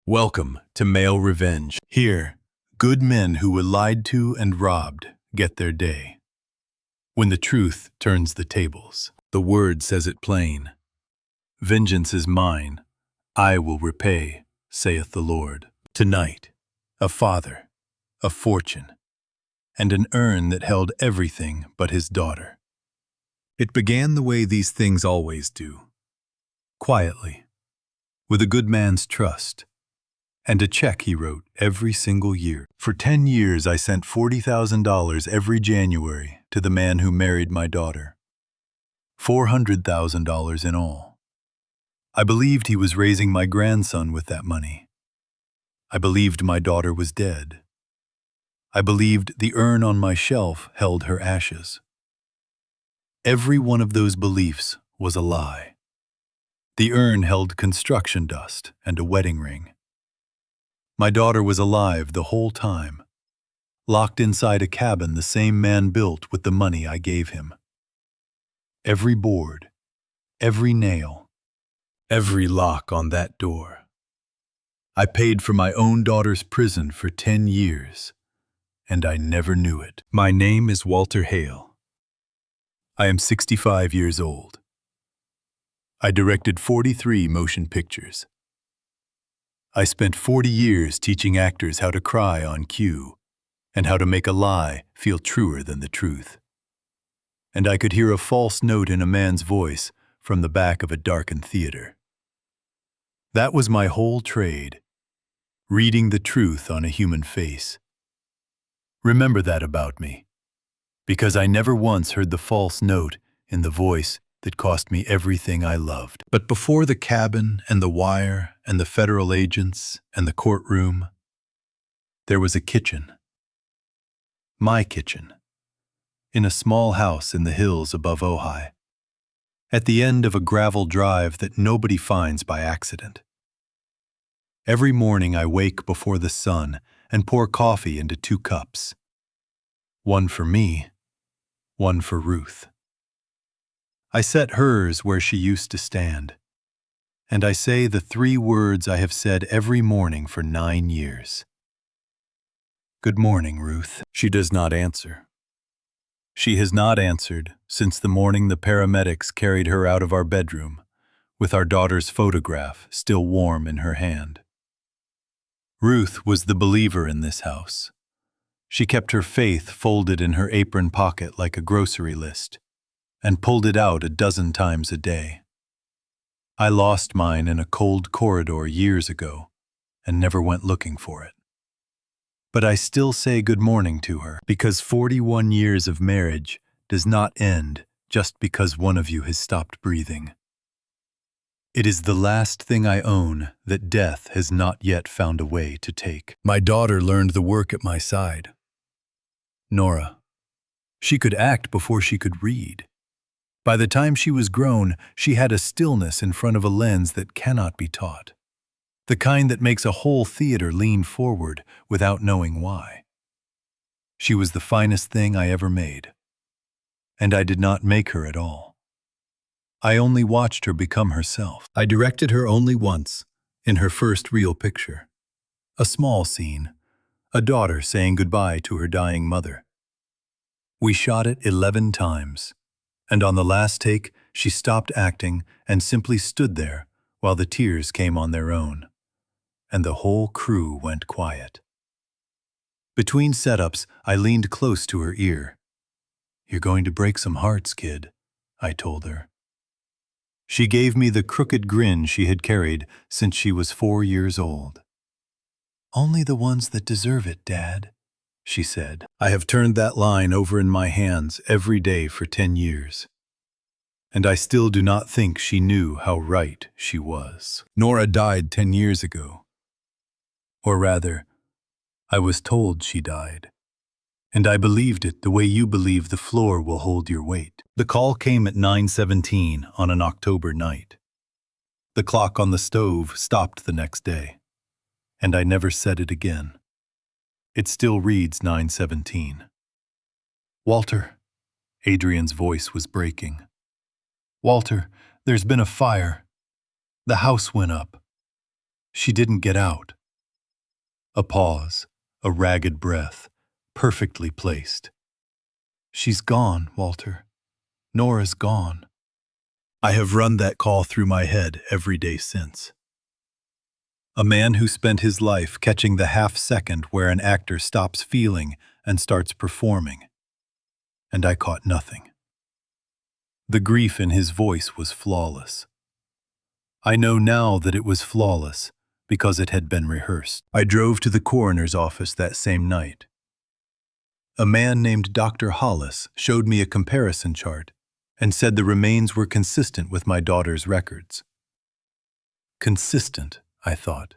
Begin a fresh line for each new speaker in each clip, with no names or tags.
Welcome to Male Revenge. Here, good men who were lied to and robbed get their day. When the truth turns the tables, the word says it plain. Vengeance is mine, I will repay, saith the Lord. Tonight, a father, a fortune, and an urn that held everything but his daughter. It began the way these things always do. Quietly, with a good man's trust, and a check he wrote every single year. For 10 years I sent $40,000 every January to the man who married my daughter. $400,000 in all. I believed he was raising my grandson with that money. I believed my daughter was dead. I believed the urn on my shelf held her ashes. Every one of those beliefs was a lie. The urn held construction dust and a wedding ring. My daughter was alive the whole time, locked inside a cabin the same man built with the money I gave him. Every board, every nail, every lock on that door. I paid for my own daughter's prison for 10 years, and I never knew it. My name is Walter Hale. I am 65 years old. I directed 43 motion pictures. I spent 40 years teaching actors how to cry on cue and how to make a lie feel truer than the truth. And I could hear a false note in a man's voice from the back of a darkened theater. That was my whole trade, reading the truth on a human face. Remember that about me, because I never once heard the false note in the voice that cost me everything I loved. But before the cabin and the wire and the federal agents and the courtroom, there was a kitchen. My kitchen, in a small house in the hills above Ojai, at the end of a gravel drive that nobody finds by accident. Every morning I wake before the sun and pour coffee into 2 cups. One for me, one for Ruth. I set hers where she used to stand, and I say the 3 words I have said every morning for 9 years. Good morning, Ruth. She does not answer. She has not answered since the morning the paramedics carried her out of our bedroom, with our daughter's photograph still warm in her hand. Ruth was the believer in this house. She kept her faith folded in her apron pocket like a grocery list, and pulled it out a dozen times a day. I lost mine in a cold corridor years ago and never went looking for it. But I still say good morning to her, because 41 years of marriage does not end just because one of you has stopped breathing. It is the last thing I own that death has not yet found a way to take. My daughter learned the work at my side. Nora. She could act before she could read. By the time she was grown, she had a stillness in front of a lens that cannot be taught. The kind that makes a whole theater lean forward without knowing why. She was the finest thing I ever made. And I did not make her at all. I only watched her become herself. I directed her only once, in her first real picture. A small scene, a daughter saying goodbye to her dying mother. We shot it 11 times. And on the last take, she stopped acting and simply stood there while the tears came on their own. And the whole crew went quiet. Between setups, I leaned close to her ear. "You're going to break some hearts, kid," I told her. She gave me the crooked grin she had carried since she was 4 years old. "Only the ones that deserve it, Dad," she said. I have turned that line over in my hands every day for 10 years. And I still do not think she knew how right she was. Nora died 10 years ago. Or rather, I was told she died. And I believed it the way you believe the floor will hold your weight. The call came at 9:17 on an October night. The clock on the stove stopped the next day. And I never said it again. It still reads 9:17. "Walter," Adrian's voice was breaking. "Walter, there's been a fire. The house went up. She didn't get out." A pause, a ragged breath, perfectly placed. She's gone, Walter. Nora's gone. I have run that call through my head every day since. A man who spent his life catching the half-second where an actor stops feeling and starts performing. And I caught nothing. The grief in his voice was flawless. I know now that it was flawless because it had been rehearsed. I drove to the coroner's office that same night. A man named Dr. Hollis showed me a comparison chart and said the remains were consistent with my daughter's records. Consistent, I thought,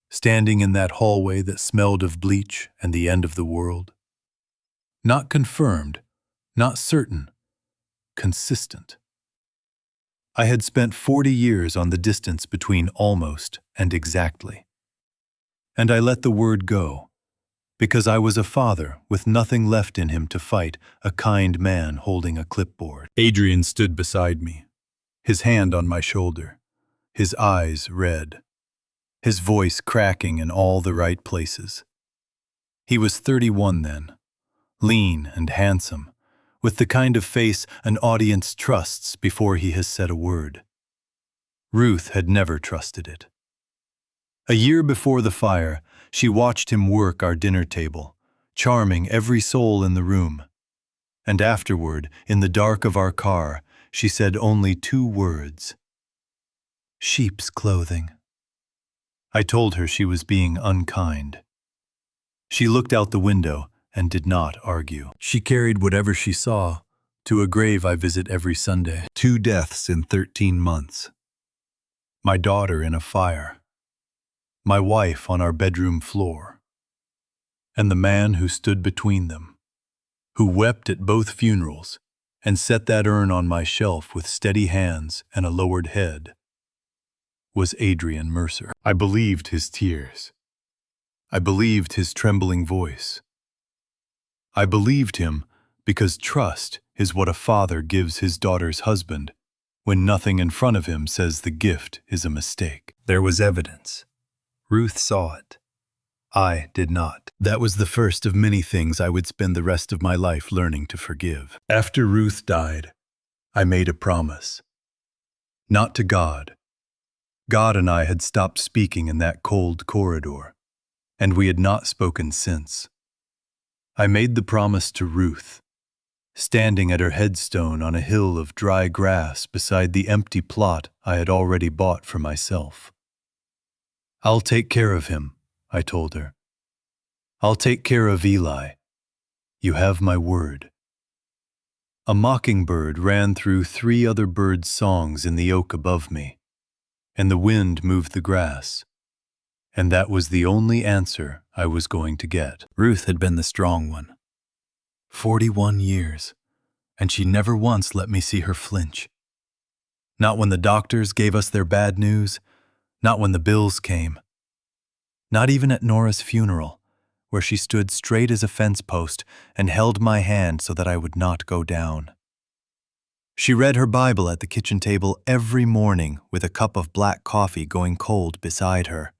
standing in that hallway that smelled of bleach and the end of the world. Not confirmed, not certain, consistent. I had spent 40 years on the distance between almost and exactly. And I let the word go, because I was a father with nothing left in him to fight a kind man holding a clipboard. Adrian stood beside me, his hand on my shoulder, his eyes red, his voice cracking in all the right places. He was 31 then, lean and handsome, with the kind of face an audience trusts before he has said a word. Ruth had never trusted it. A year before the fire, she watched him work our dinner table, charming every soul in the room. And afterward, in the dark of our car, she said only 2 words. Sheep's clothing. I told her she was being unkind. She looked out the window and did not argue. She carried whatever she saw to a grave I visit every Sunday. 2 deaths in 13 months. My daughter in a fire. My wife on our bedroom floor. And the man who stood between them, who wept at both funerals and set that urn on my shelf with steady hands and a lowered head, was Adrian Mercer. I believed his tears. I believed his trembling voice. I believed him because trust is what a father gives his daughter's husband when nothing in front of him says the gift is a mistake. There was evidence. Ruth saw it. I did not. That was the first of many things I would spend the rest of my life learning to forgive. After Ruth died, I made a promise. Not to God. God and I had stopped speaking in that cold corridor, and we had not spoken since. I made the promise to Ruth, standing at her headstone on a hill of dry grass beside the empty plot I had already bought for myself. I'll take care of him, I told her. I'll take care of Eli. You have my word. A mockingbird ran through 3 other birds' songs in the oak above me, and the wind moved the grass. And that was the only answer I was going to get. Ruth had been the strong one. 41 years, and she never once let me see her flinch. Not when the doctors gave us their bad news, not when the bills came. Not even at Nora's funeral, where she stood straight as a fence post and held my hand so that I would not go down. She read her Bible at the kitchen table every morning with a cup of black coffee going cold beside her.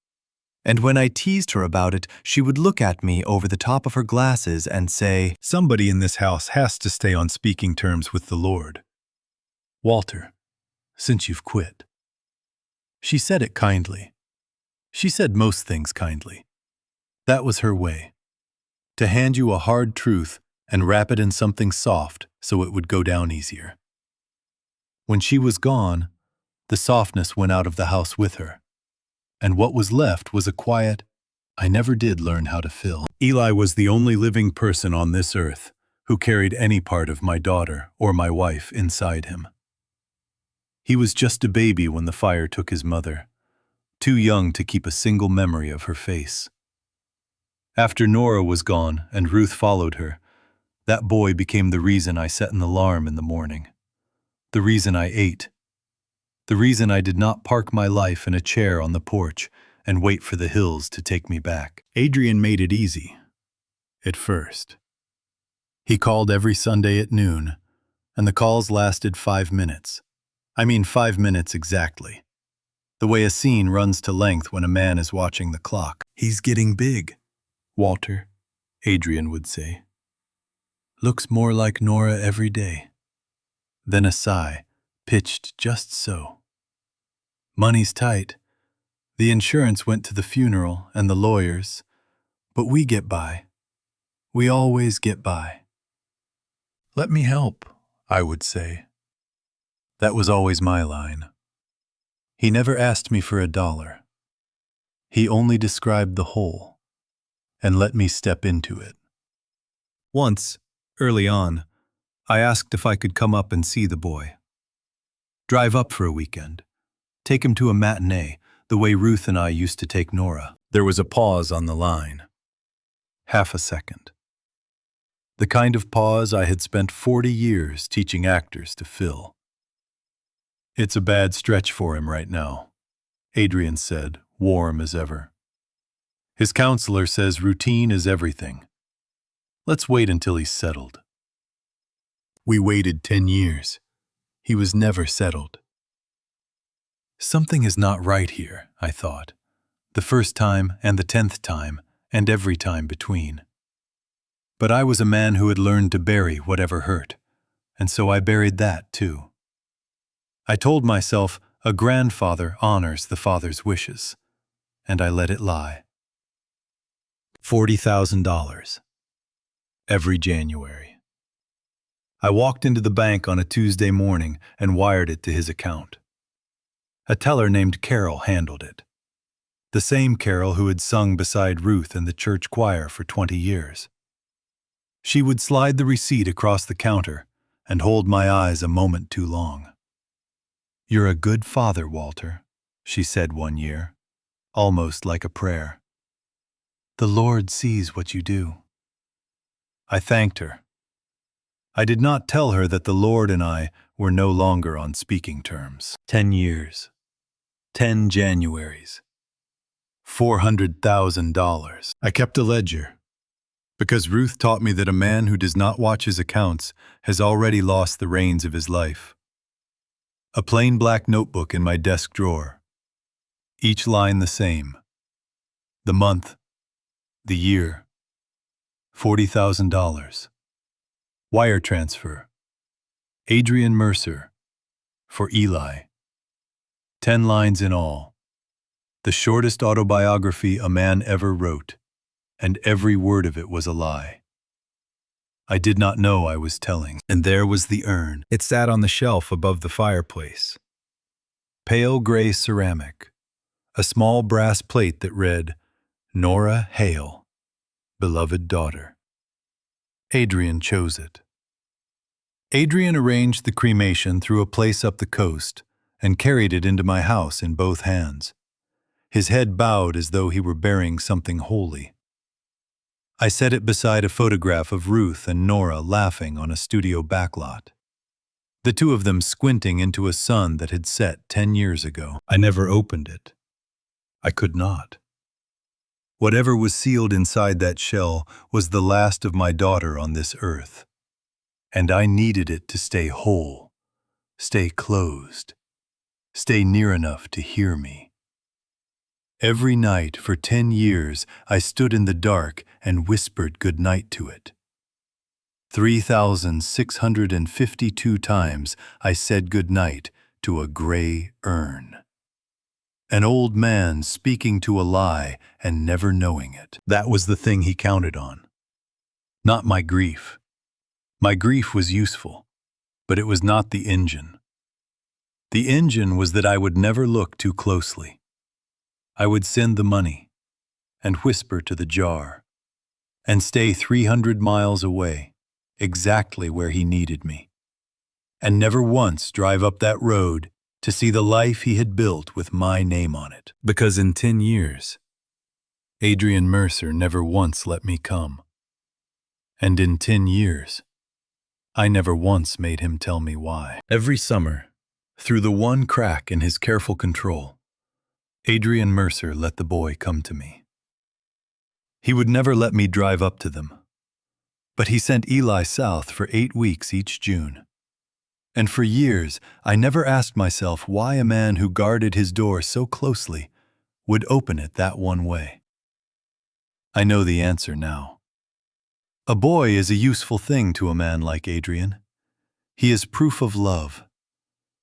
And when I teased her about it, she would look at me over the top of her glasses and say, "Somebody in this house has to stay on speaking terms with the Lord. Walter, since you've quit." She said it kindly. She said most things kindly. That was her way. To hand you a hard truth and wrap it in something soft so it would go down easier. When she was gone, the softness went out of the house with her. And what was left was a quiet I never did learn how to fill. Eli was the only living person on this earth who carried any part of my daughter or my wife inside him. He was just a baby when the fire took his mother, too young to keep a single memory of her face. After Nora was gone and Ruth followed her, that boy became the reason I set an alarm in the morning, the reason I ate, the reason I did not park my life in a chair on the porch and wait for the hills to take me back. Adrian made it easy. At first. He called every Sunday at noon, and the calls lasted 5 minutes. I mean 5 minutes exactly. The way a scene runs to length when a man is watching the clock. "He's getting big, Walter," Adrian would say. "Looks more like Nora every day." Then a sigh, pitched just so. "Money's tight. The insurance went to the funeral and the lawyers, but we get by. We always get by." "Let me help," I would say. That was always my line. He never asked me for $1. He only described the hole and let me step into it. Once, early on, I asked if I could come up and see the boy. Drive up for a weekend. Take him to a matinee, the way Ruth and I used to take Nora. There was a pause on the line. Half a second. The kind of pause I had spent 40 years teaching actors to fill. "It's a bad stretch for him right now," Adrian said, warm as ever. "His counselor says routine is everything. Let's wait until he's settled." We waited 10 years. He was never settled. Something is not right here, I thought, the first time and the 10th time and every time between. But I was a man who had learned to bury whatever hurt, and so I buried that too. I told myself a grandfather honors the father's wishes, and I let it lie. $40,000. Every January. I walked into the bank on a Tuesday morning and wired it to his account. A teller named Carol handled it. The same Carol who had sung beside Ruth in the church choir for 20 years. She would slide the receipt across the counter and hold my eyes a moment too long. "You're a good father, Walter," she said one year, almost like a prayer. "The Lord sees what you do." I thanked her. I did not tell her that the Lord and I were no longer on speaking terms. 10 years. 10 Januaries. $400,000. I kept a ledger, because Ruth taught me that a man who does not watch his accounts has already lost the reins of his life. A plain black notebook in my desk drawer. Each line the same. The month. The year. $40,000. Wire transfer. Adrian Mercer. For Eli. 10 lines in all. The shortest autobiography a man ever wrote, and every word of it was a lie. I did not know I was telling. And there was the urn. It sat on the shelf above the fireplace. Pale gray ceramic. A small brass plate that read, "Nora Hale, beloved daughter." Adrian chose it. Adrian arranged the cremation through a place up the coast and carried it into my house in both hands. His head bowed as though he were bearing something holy. I set it beside a photograph of Ruth and Nora laughing on a studio backlot. The two of them squinting into a sun that had set 10 years ago. I never opened it. I could not. Whatever was sealed inside that shell was the last of my daughter on this earth. And I needed it to stay whole, stay closed, stay near enough to hear me. Every night for 10 years, I stood in the dark and whispered good night to it. 3,652 times I said good night to a gray urn. An old man speaking to a lie and never knowing it. That was the thing he counted on. Not my grief. My grief was useful, but it was not the engine. The engine was that I would never look too closely. I would send the money and whisper to the jar and stay 300 miles away, exactly where he needed me, and never once drive up that road to see the life he had built with my name on it. Because in 10 years, Adrian Mercer never once let me come. And in 10 years, I never once made him tell me why. Every summer, through the one crack in his careful control, Adrian Mercer let the boy come to me. He would never let me drive up to them, but he sent Eli south for 8 weeks each June. And for years, I never asked myself why a man who guarded his door so closely would open it that one way. I know the answer now. A boy is a useful thing to a man like Adrian. He is proof of love.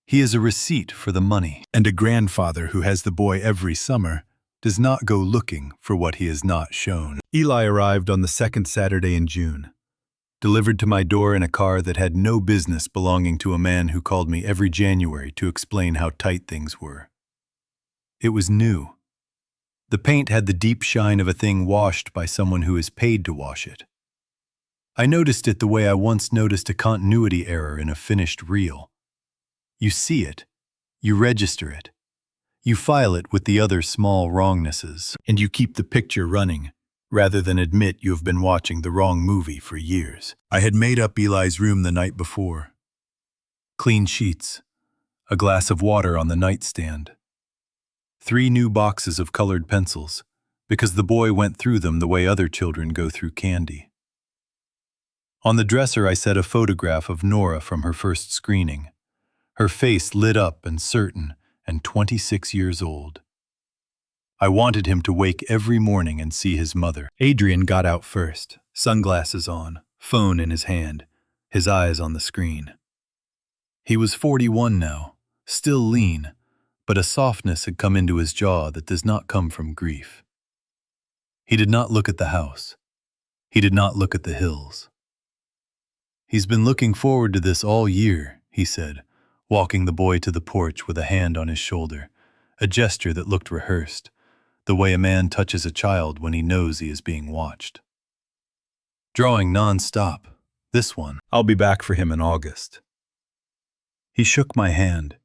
He is a receipt for the money. And a grandfather who has the boy every summer does not go looking for what he has not shown. Eli arrived on the second Saturday in June, delivered to my door in a car that had no business belonging to a man who called me every January to explain how tight things were. It was new. The paint had the deep shine of a thing washed by someone who is paid to wash it. I noticed it the way I once noticed a continuity error in a finished reel. You see it, you register it, you file it with the other small wrongnesses, and you keep the picture running, rather than admit you have been watching the wrong movie for years. I had made up Eli's room the night before. Clean sheets, a glass of water on the nightstand, 3 new boxes of colored pencils, because the boy went through them the way other children go through candy. On the dresser I set a photograph of Nora from her first screening, her face lit up and certain and 26 years old. I wanted him to wake every morning and see his mother. Adrian got out first, sunglasses on, phone in his hand, his eyes on the screen. He was 41 now, still lean, but a softness had come into his jaw that does not come from grief. He did not look at the house. He did not look at the hills. "He's been looking forward to this all year," he said, walking the boy to the porch with a hand on his shoulder, a gesture that looked rehearsed, the way a man touches a child when he knows he is being watched. "Drawing non-stop, this one. I'll be back for him in August." He shook my hand,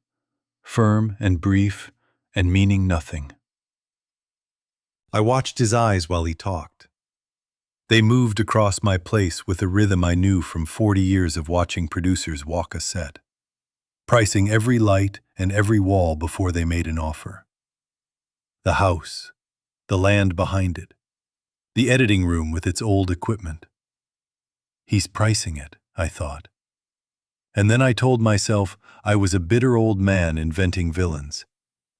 firm and brief and meaning nothing. I watched his eyes while he talked. They moved across my place with a rhythm I knew from 40 years of watching producers walk a set, pricing every light and every wall before they made an offer. The house, the land behind it, the editing room with its old equipment. He's pricing it, I thought. And then I told myself I was a bitter old man inventing villains,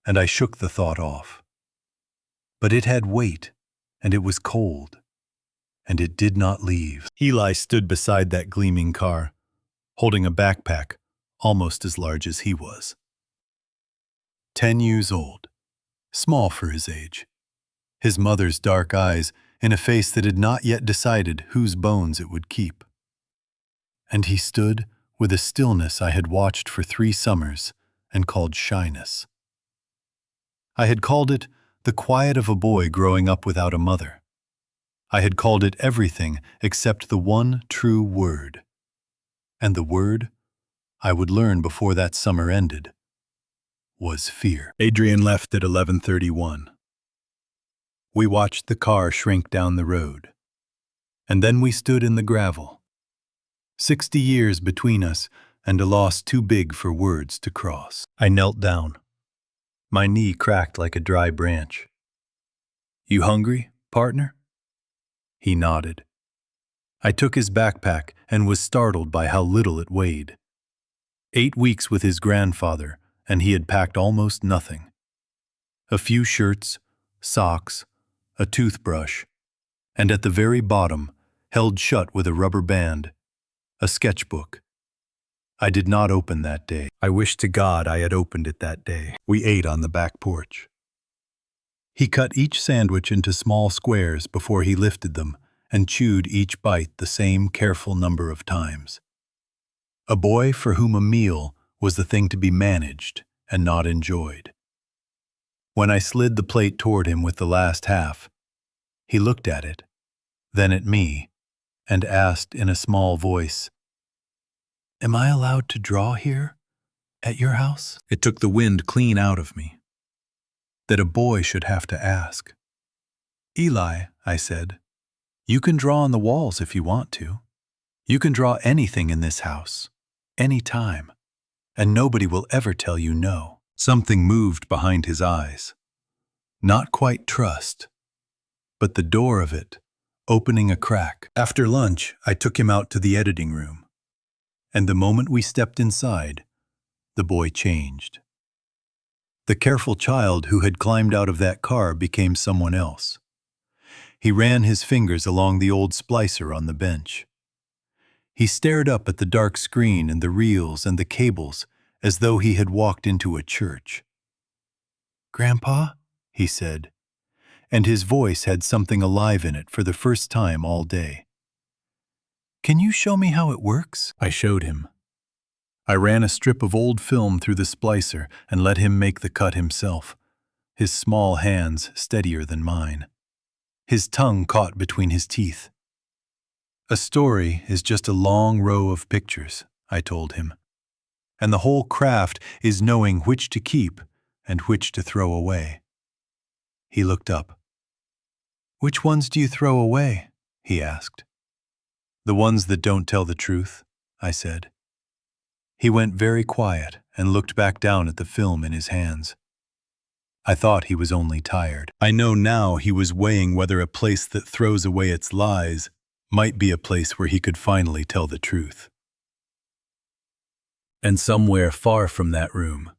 and I shook the thought off. But it had weight, and it was cold, and it did not leave. Eli stood beside that gleaming car, holding a backpack almost as large as he was. 10 years old, small for his age, his mother's dark eyes in a face that had not yet decided whose bones it would keep. And he stood with a stillness I had watched for 3 summers and called shyness. I had called it the quiet of a boy growing up without a mother. I had called it everything except the one true word. And the word, I would learn before that summer ended, was fear. Adrian left at 11:31. We watched the car shrink down the road. And then we stood in the gravel. 60 years between us and a loss too big for words to cross. I knelt down. My knee cracked like a dry branch. "You hungry, partner?" He nodded. I took his backpack and was startled by how little it weighed. 8 weeks with his grandfather, and he had packed almost nothing. A few shirts, socks, a toothbrush, and at the very bottom, held shut with a rubber band, a sketchbook. I did not open that day. I wish to God I had opened it that day. We ate on the back porch. He cut each sandwich into small squares before he lifted them and chewed each bite the same careful number of times. A boy for whom a meal was the thing to be managed and not enjoyed. When I slid the plate toward him with the last half, he looked at it, then at me, and asked in a small voice, "Am I allowed to draw here, at your house?" It took the wind clean out of me. That a boy should have to ask. "Eli," I said, "you can draw on the walls if you want to. You can draw anything in this house, any time, and nobody will ever tell you no." Something moved behind his eyes. Not quite trust, but the door of it, opening a crack. After lunch, I took him out to the editing room. And the moment we stepped inside, the boy changed. The careful child who had climbed out of that car became someone else. He ran his fingers along the old splicer on the bench. He stared up at the dark screen and the reels and the cables as though he had walked into a church. "Grandpa?" he said, and his voice had something alive in it for the first time all day. "Can you show me how it works?" I showed him. I ran a strip of old film through the splicer and let him make the cut himself, his small hands steadier than mine. His tongue caught between his teeth. "A story is just a long row of pictures," I told him, "and the whole craft is knowing which to keep and which to throw away." He looked up. "Which ones do you throw away?" he asked. "The ones that don't tell the truth," I said. He went very quiet and looked back down at the film in his hands. I thought he was only tired. I know now he was weighing whether a place that throws away its lies might be a place where he could finally tell the truth. And somewhere far from that room,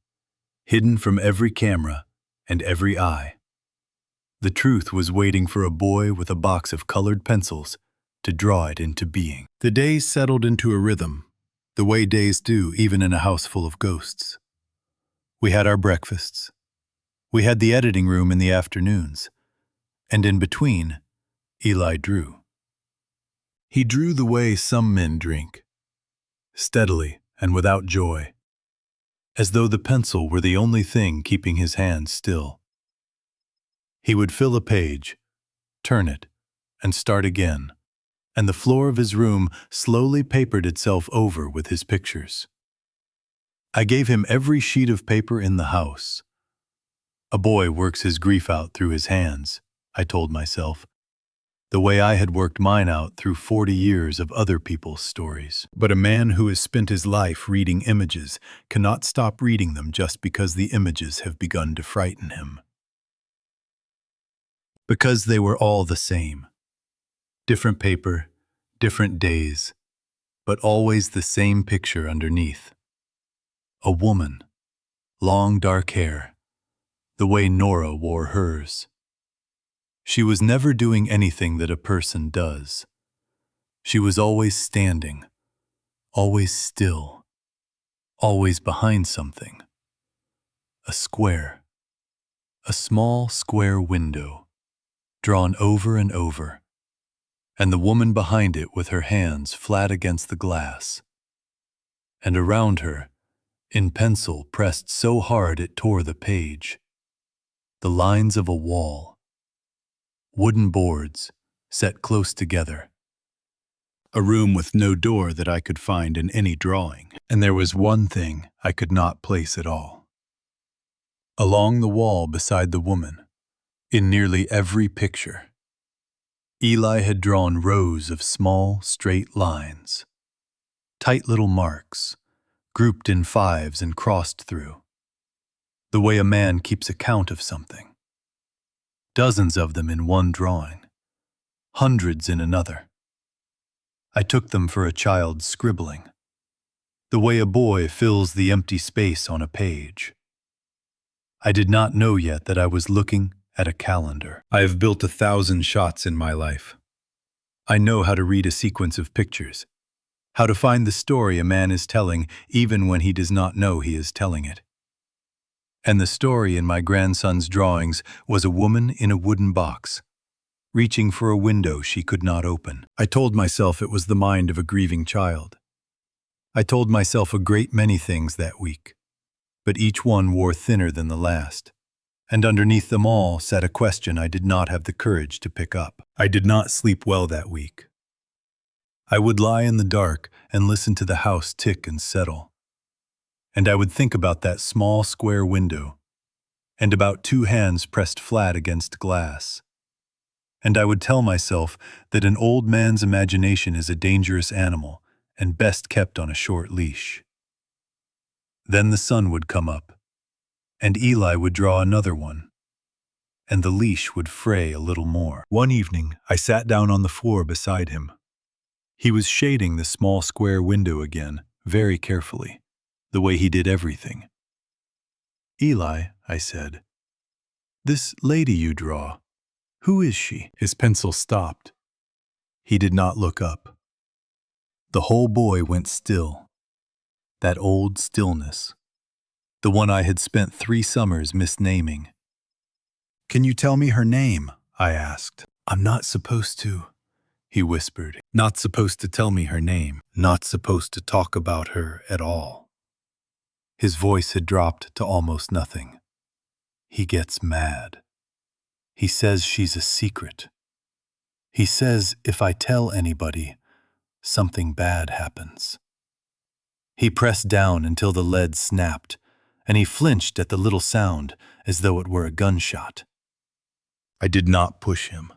hidden from every camera and every eye, the truth was waiting for a boy with a box of colored pencils to draw it into being. The days settled into a rhythm, the way days do even in a house full of ghosts. We had our breakfasts. We had the editing room in the afternoons. And in between, Eli drew. He drew the way some men drink, steadily and without joy, as though the pencil were the only thing keeping his hands still. He would fill a page, turn it, and start again, and the floor of his room slowly papered itself over with his pictures. I gave him every sheet of paper in the house. A boy works his grief out through his hands, I told myself, the way I had worked mine out through 40 years of other people's stories. But a man who has spent his life reading images cannot stop reading them just because the images have begun to frighten him. Because they were all the same. Different paper, different days, but always the same picture underneath. A woman, long dark hair, the way Nora wore hers. She was never doing anything that a person does. She was always standing, always still, always behind something. A square, a small square window, drawn over and over, and the woman behind it with her hands flat against the glass. And around her, in pencil pressed so hard it tore the page, the lines of a wall. Wooden boards, set close together. A room with no door that I could find in any drawing, and there was one thing I could not place at all. Along the wall beside the woman, in nearly every picture, Eli had drawn rows of small, straight lines, tight little marks, grouped in fives and crossed through, the way a man keeps account of something. Dozens of them in one drawing, hundreds in another. I took them for a child scribbling, the way a boy fills the empty space on a page. I did not know yet that I was looking at a calendar. I have built 1,000 shots in my life. I know how to read a sequence of pictures, how to find the story a man is telling even when he does not know he is telling it. And the story in my grandson's drawings was a woman in a wooden box, reaching for a window she could not open. I told myself it was the mind of a grieving child. I told myself a great many things that week, but each one wore thinner than the last, and underneath them all sat a question I did not have the courage to pick up. I did not sleep well that week. I would lie in the dark and listen to the house tick and settle. And I would think about that small square window, and about 2 hands pressed flat against glass. And I would tell myself that an old man's imagination is a dangerous animal and best kept on a short leash. Then the sun would come up, and Eli would draw another one, and the leash would fray a little more. One evening, I sat down on the floor beside him. He was shading the small square window again, very carefully, the way he did everything. "Eli," I said, "this lady you draw, who is she?" His pencil stopped. He did not look up. The whole boy went still. That old stillness. The one I had spent 3 summers misnaming. "Can you tell me her name?" I asked. "I'm not supposed to," he whispered. "Not supposed to tell me her name. Not supposed to talk about her at all." His voice had dropped to almost nothing. "He gets mad. He says she's a secret. He says if I tell anybody, something bad happens." He pressed down until the lead snapped, and he flinched at the little sound as though it were a gunshot. I did not push him.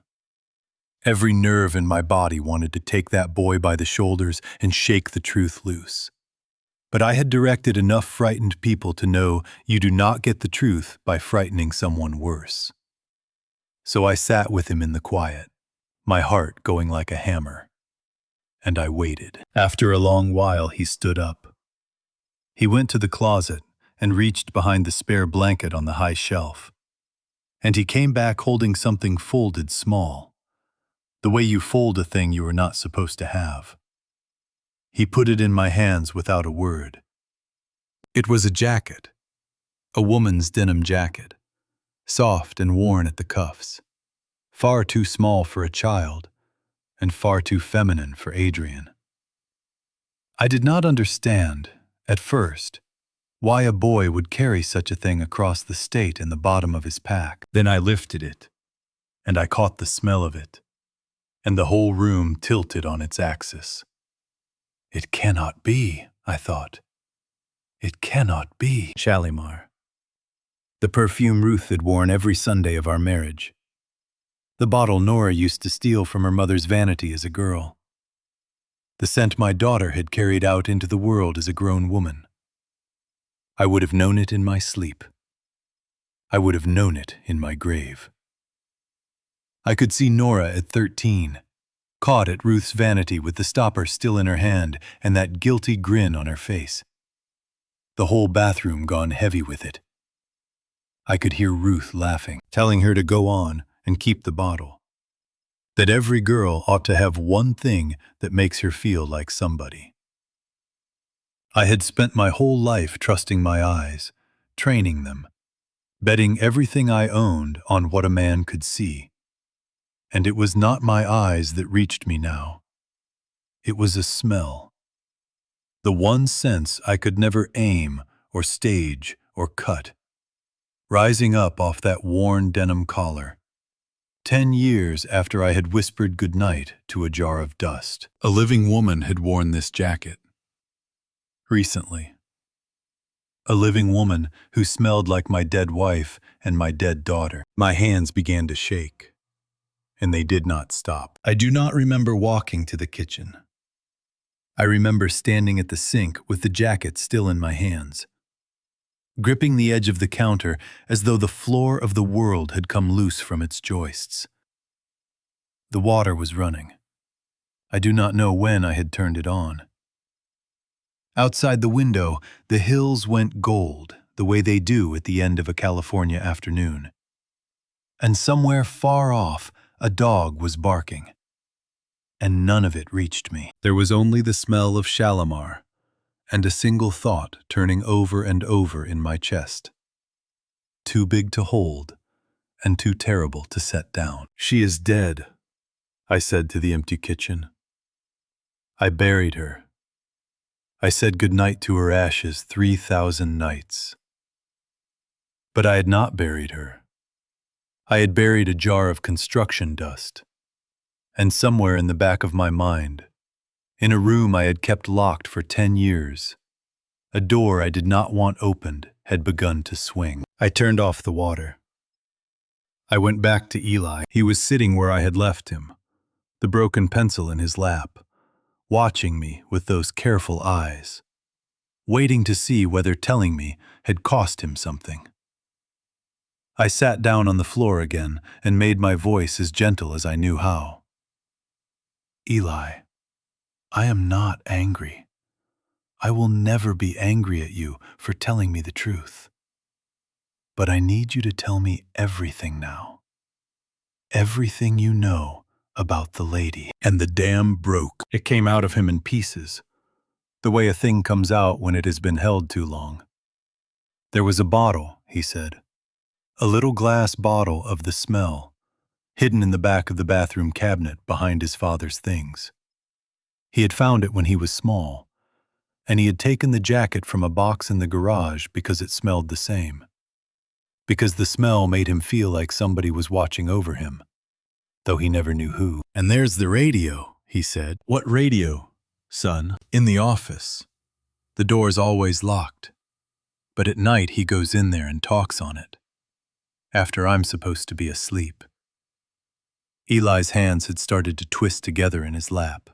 Every nerve in my body wanted to take that boy by the shoulders and shake the truth loose. But I had directed enough frightened people to know you do not get the truth by frightening someone worse. So I sat with him in the quiet, my heart going like a hammer. And I waited. After a long while, he stood up. He went to the closet and reached behind the spare blanket on the high shelf. And he came back holding something folded small, the way you fold a thing you are not supposed to have. He put it in my hands without a word. It was a jacket, a woman's denim jacket, soft and worn at the cuffs, far too small for a child, and far too feminine for Adrian. I did not understand, at first, why a boy would carry such a thing across the state in the bottom of his pack. Then I lifted it, and I caught the smell of it, and the whole room tilted on its axis. It cannot be, I thought. It cannot be. Shalimar. The perfume Ruth had worn every Sunday of our marriage. The bottle Nora used to steal from her mother's vanity as a girl. The scent my daughter had carried out into the world as a grown woman. I would have known it in my sleep. I would have known it in my grave. I could see Nora at 13, caught at Ruth's vanity with the stopper still in her hand and that guilty grin on her face. The whole bathroom gone heavy with it. I could hear Ruth laughing, telling her to go on and keep the bottle. That every girl ought to have one thing that makes her feel like somebody. I had spent my whole life trusting my eyes, training them, betting everything I owned on what a man could see. And it was not my eyes that reached me now. It was a smell. The one sense I could never aim or stage or cut, rising up off that worn denim collar. 10 years after I had whispered goodnight to a jar of dust. A living woman had worn this jacket. Recently. A living woman who smelled like my dead wife and my dead daughter. My hands began to shake, and they did not stop. I do not remember walking to the kitchen. I remember standing at the sink with the jacket still in my hands, gripping the edge of the counter as though the floor of the world had come loose from its joists. The water was running. I do not know when I had turned it on. Outside the window, the hills went gold, the way they do at the end of a California afternoon. And somewhere far off, a dog was barking. And none of it reached me. There was only the smell of Shalimar, and a single thought turning over and over in my chest. Too big to hold, and too terrible to set down. "She is dead," I said to the empty kitchen. I buried her. I said goodnight to her ashes 3,000 nights. But I had not buried her. I had buried a jar of construction dust. And somewhere in the back of my mind, in a room I had kept locked for 10 years, a door I did not want opened had begun to swing. I turned off the water. I went back to Eli. He was sitting where I had left him, the broken pencil in his lap, watching me with those careful eyes, waiting to see whether telling me had cost him something. I sat down on the floor again and made my voice as gentle as I knew how. "Eli, I am not angry. I will never be angry at you for telling me the truth. But I need you to tell me everything now. Everything you know about the lady." And the dam broke. It came out of him in pieces, the way a thing comes out when it has been held too long. "There was a bottle," he said. "A little glass bottle of the smell, hidden in the back of the bathroom cabinet behind his father's things. He had found it when he was small, and he had taken the jacket from a box in the garage because it smelled the same. Because the smell made him feel like somebody was watching over him, though he never knew who. And there's the radio," he said. "What radio, son?" "In the office. The door's always locked. But at night he goes in there and talks on it, after I'm supposed to be asleep." Eli's hands had started to twist together in his lap.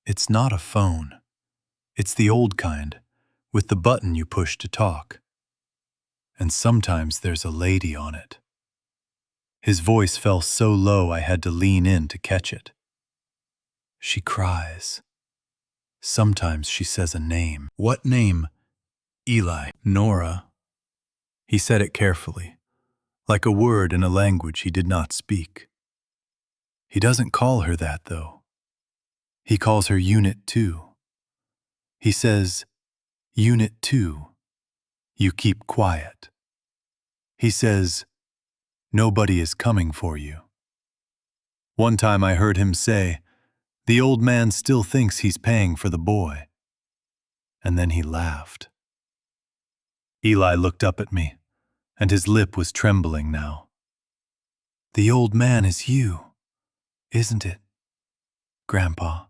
"It's not a phone. It's the old kind, with the button you push to talk. And sometimes there's a lady on it." His voice fell so low I had to lean in to catch it. "She cries. Sometimes she says a name." "What name?" "Eli." "Nora." He said it carefully, like a word in a language he did not speak. He doesn't call her that, though. He calls her Unit 2. He says, "Unit 2, you keep quiet." He says, "Nobody is coming for you." One time I heard him say, "The old man still thinks he's paying for the boy." And then he laughed. Eli looked up at me, and his lip was trembling now. "The old man is you, isn't it, Grandpa?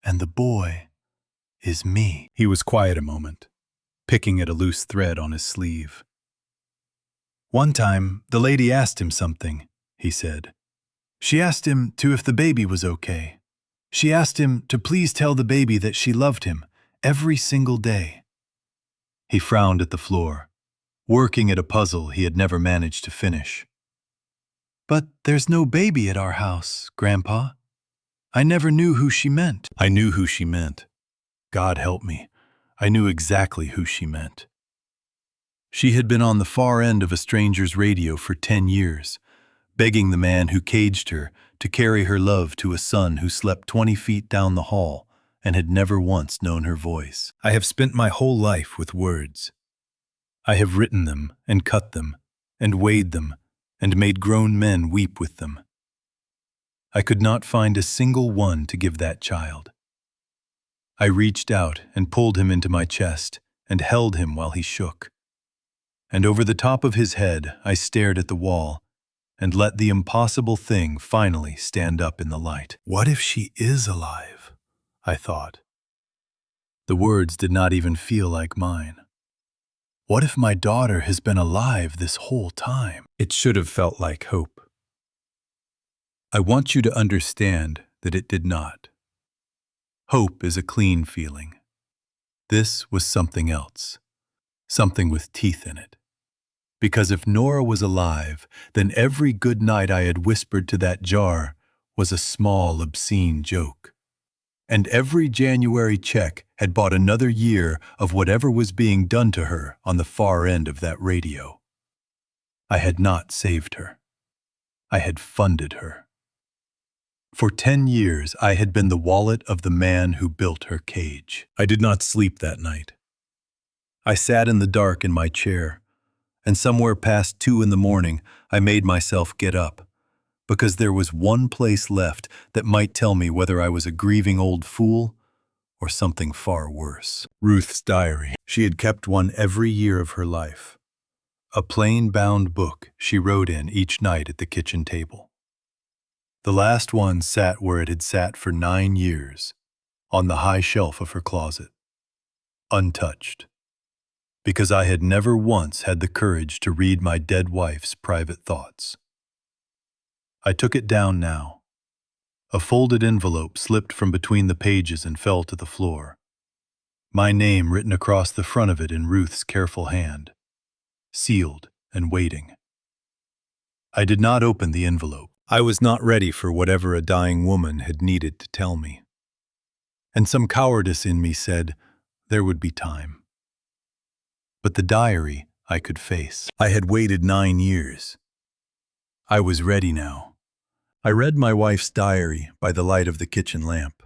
And the boy is me." He was quiet a moment, picking at a loose thread on his sleeve. "One time, the lady asked him something," he said. "She asked him if the baby was okay. She asked him to please tell the baby that she loved him every single day." He frowned at the floor, working at a puzzle he had never managed to finish. "But there's no baby at our house, Grandpa. I never knew who she meant." I knew who she meant. God help me, I knew exactly who she meant. She had been on the far end of a stranger's radio for 10 years, begging the man who caged her to carry her love to a son who slept 20 feet down the hall and had never once known her voice. I have spent my whole life with words. I have written them and cut them and weighed them and made grown men weep with them. I could not find a single one to give that child. I reached out and pulled him into my chest and held him while he shook. And over the top of his head I stared at the wall and let the impossible thing finally stand up in the light. What if she is alive? I thought. The words did not even feel like mine. What if my daughter has been alive this whole time? It should have felt like hope. I want you to understand that it did not. Hope is a clean feeling. This was something else, something with teeth in it. Because if Nora was alive, then every good night I had whispered to that jar was a small, obscene joke. And every January check had bought another year of whatever was being done to her on the far end of that radio. I had not saved her. I had funded her. For 10 years, I had been the wallet of the man who built her cage. I did not sleep that night. I sat in the dark in my chair, and somewhere past 2 in the morning, I made myself get up, because there was one place left that might tell me whether I was a grieving old fool or something far worse. Ruth's diary. She had kept one every year of her life. A plain-bound book she wrote in each night at the kitchen table. The last one sat where it had sat for 9 years, on the high shelf of her closet, untouched, because I had never once had the courage to read my dead wife's private thoughts. I took it down now. A folded envelope slipped from between the pages and fell to the floor. My name written across the front of it in Ruth's careful hand, sealed and waiting. I did not open the envelope. I was not ready for whatever a dying woman had needed to tell me. and some cowardice in me said there would be time. But the diary I could face. I had waited 9 years. I was ready now. I read my wife's diary by the light of the kitchen lamp,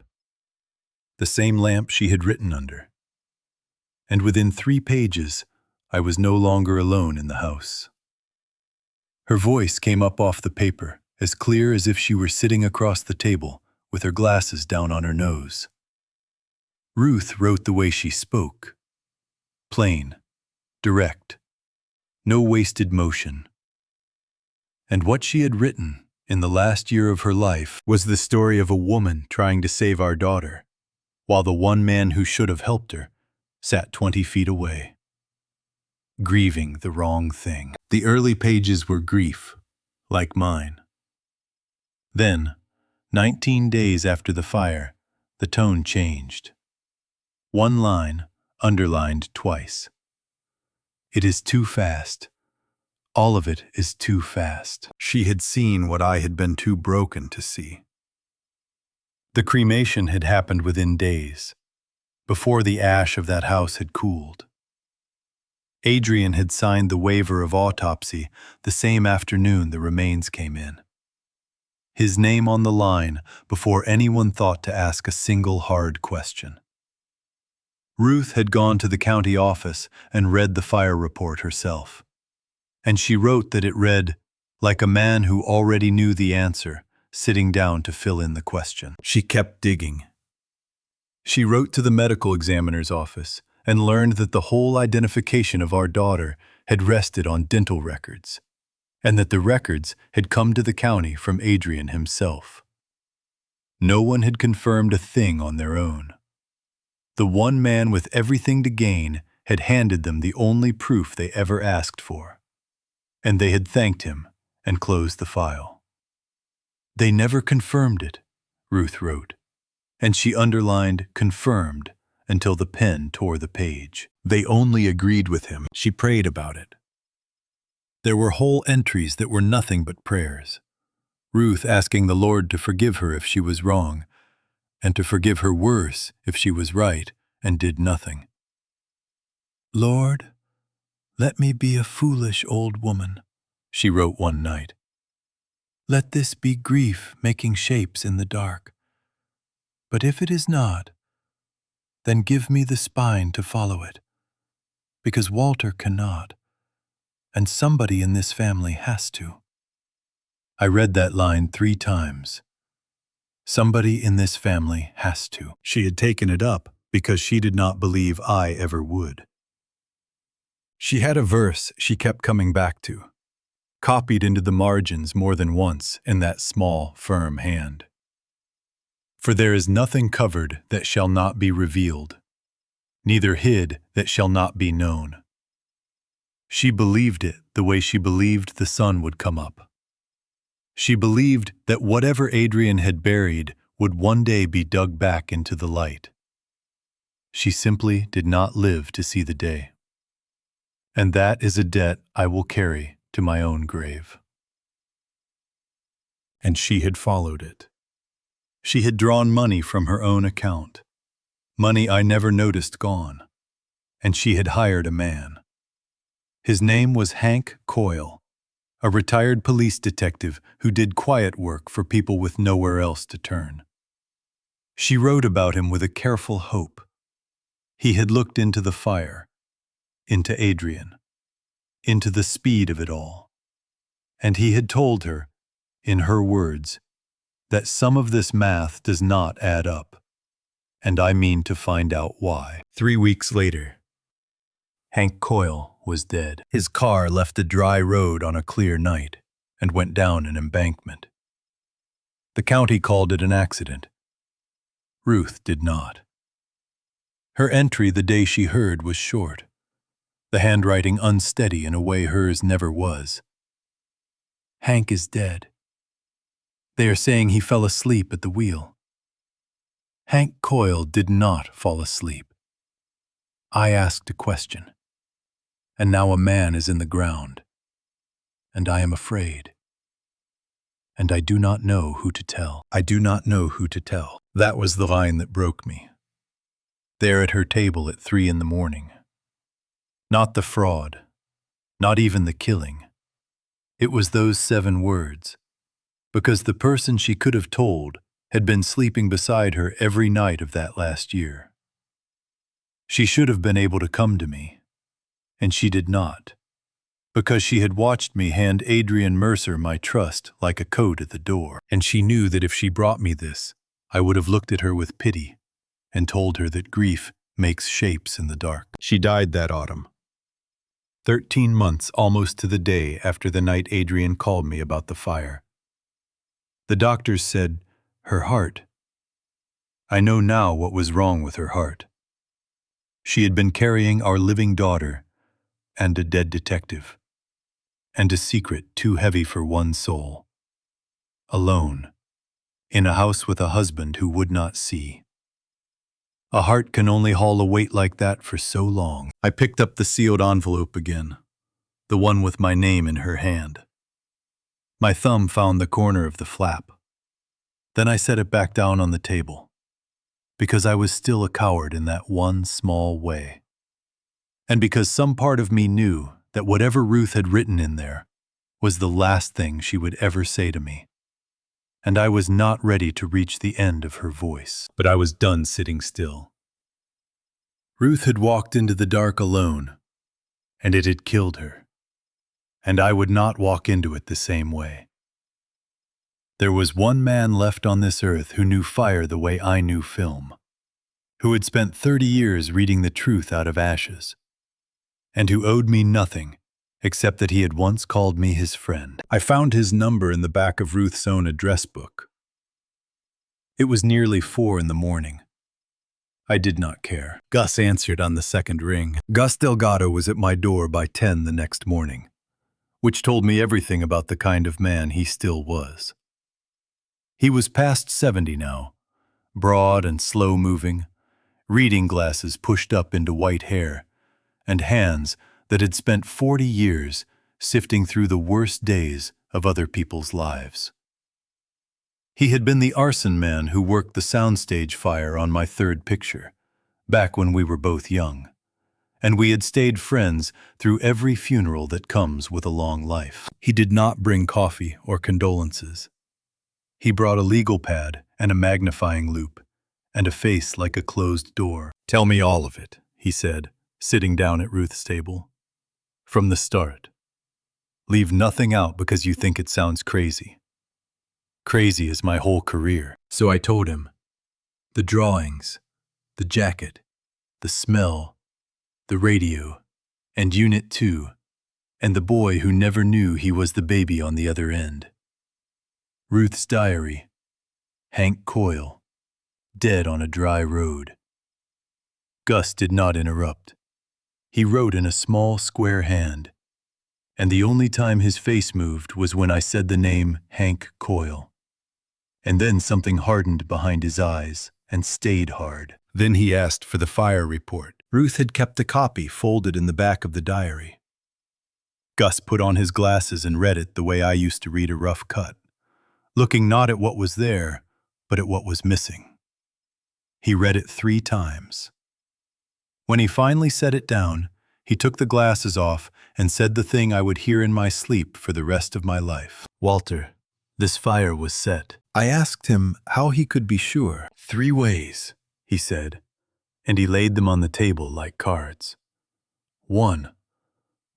the same lamp she had written under. And within 3 pages, I was no longer alone in the house. Her voice came up off the paper, as clear as if she were sitting across the table with her glasses down on her nose. Ruth wrote the way she spoke. Plain, direct, no wasted motion. And what she had written in the last year of her life was the story of a woman trying to save our daughter, while the one man who should have helped her sat 20 feet away, grieving the wrong thing. The early pages were grief, like mine. Then, 19 days after the fire, the tone changed. One line, underlined twice. It is too fast. All of it is too fast. She had seen what I had been too broken to see. The cremation had happened within days, before the ash of that house had cooled. Adrian had signed the waiver of autopsy the same afternoon the remains came in. His name on the line before anyone thought to ask a single hard question. Ruth had gone to the county office and read the fire report herself. And she wrote that it read, like a man who already knew the answer, sitting down to fill in the question. She kept digging. She wrote to the medical examiner's office and learned that the whole identification of our daughter had rested on dental records, and that the records had come to the county from Adrian himself. No one had confirmed a thing on their own. The one man with everything to gain had handed them the only proof they ever asked for, and they had thanked him and closed the file. They never confirmed it, Ruth wrote, and she underlined confirmed until the pen tore the page. They only agreed with him. She prayed about it. There were whole entries that were nothing but prayers. Ruth asking the Lord to forgive her if she was wrong, and to forgive her worse if she was right and did nothing. Lord, let me be a foolish old woman, she wrote one night. Let this be grief making shapes in the dark. But if it is not, then give me the spine to follow it, because Walter cannot, and somebody in this family has to. I read that line 3 times. Somebody in this family has to. She had taken it up because she did not believe I ever would. She had a verse she kept coming back to, copied into the margins more than once in that small, firm hand. For there is nothing covered that shall not be revealed, neither hid that shall not be known. She believed it the way she believed the sun would come up. She believed that whatever Adrian had buried would one day be dug back into the light. She simply did not live to see the day. And that is a debt I will carry to my own grave. And she had followed it. She had drawn money from her own account, money I never noticed gone, and she had hired a man. His name was Hank Coyle, a retired police detective who did quiet work for people with nowhere else to turn. She wrote about him with a careful hope. He had looked into the fire, into Adrian, into the speed of it all, and he had told her, in her words, that some of this math does not add up, and I mean to find out why. 3 weeks later, Hank Coyle was dead. His car left a dry road on a clear night and went down an embankment. The county called it an accident. Ruth did not. Her entry the day she heard was short, the handwriting unsteady in a way hers never was. Hank is dead. They are saying he fell asleep at the wheel. Hank Coyle did not fall asleep. I asked a question, and now a man is in the ground, and I am afraid. And I do not know who to tell. I do not know who to tell. That was the line that broke me. there at her table at 3 in the morning. Not the fraud, not even the killing. It was those 7 words, because the person she could have told had been sleeping beside her every night of that last year. She should have been able to come to me, and she did not, because she had watched me hand Adrian Mercer my trust like a coat at the door, and she knew that if she brought me this, I would have looked at her with pity and told her that grief makes shapes in the dark. She died that autumn, 13 months almost to the day after the night Adrian called me about the fire. The doctors said, her heart. I know now what was wrong with her heart. She had been carrying our living daughter and a dead detective, and a secret too heavy for one soul. Alone, in a house with a husband who would not see. A heart can only haul a weight like that for so long. I picked up the sealed envelope again, the one with my name in her hand. My thumb found the corner of the flap. Then I set it back down on the table, because I was still a coward in that one small way. And because some part of me knew that whatever Ruth had written in there was the last thing she would ever say to me. And I was not ready to reach the end of her voice. But I was done sitting still. Ruth had walked into the dark alone, and it had killed her. And I would not walk into it the same way. There was one man left on this earth who knew fire the way I knew film, who had spent 30 years reading the truth out of ashes, and who owed me nothing except that he had once called me his friend. I found his number in the back of Ruth's own address book. It was nearly 4 in the morning. I did not care. Gus answered on the second ring. Gus Delgado was at my door by 10 the next morning, which told me everything about the kind of man he still was. He was past 70 now, broad and slow-moving, reading glasses pushed up into white hair, and hands that had spent 40 years sifting through the worst days of other people's lives. He had been the arson man who worked the soundstage fire on my 3rd picture, back when we were both young, and we had stayed friends through every funeral that comes with a long life. He did not bring coffee or condolences. He brought a legal pad and a magnifying loupe, and a face like a closed door. "Tell me all of it," he said, sitting down at Ruth's table. "From the start. Leave nothing out because you think it sounds crazy. Crazy is my whole career." So I told him. The drawings, the jacket, the smell, the radio, and Unit 2, and the boy who never knew he was the baby on the other end. Ruth's diary. Hank Coyle, dead on a dry road. Gus did not interrupt. He wrote in a small, square hand, and the only time his face moved was when I said the name Hank Coyle. And then something hardened behind his eyes and stayed hard. Then he asked for the fire report. Ruth had kept a copy folded in the back of the diary. Gus put on his glasses and read it the way I used to read a rough cut, looking not at what was there, but at what was missing. He read it 3 times. When he finally set it down, he took the glasses off and said the thing I would hear in my sleep for the rest of my life. "Walter, this fire was set." I asked him how he could be sure. 3 ways, he said, and he laid them on the table like cards. 1.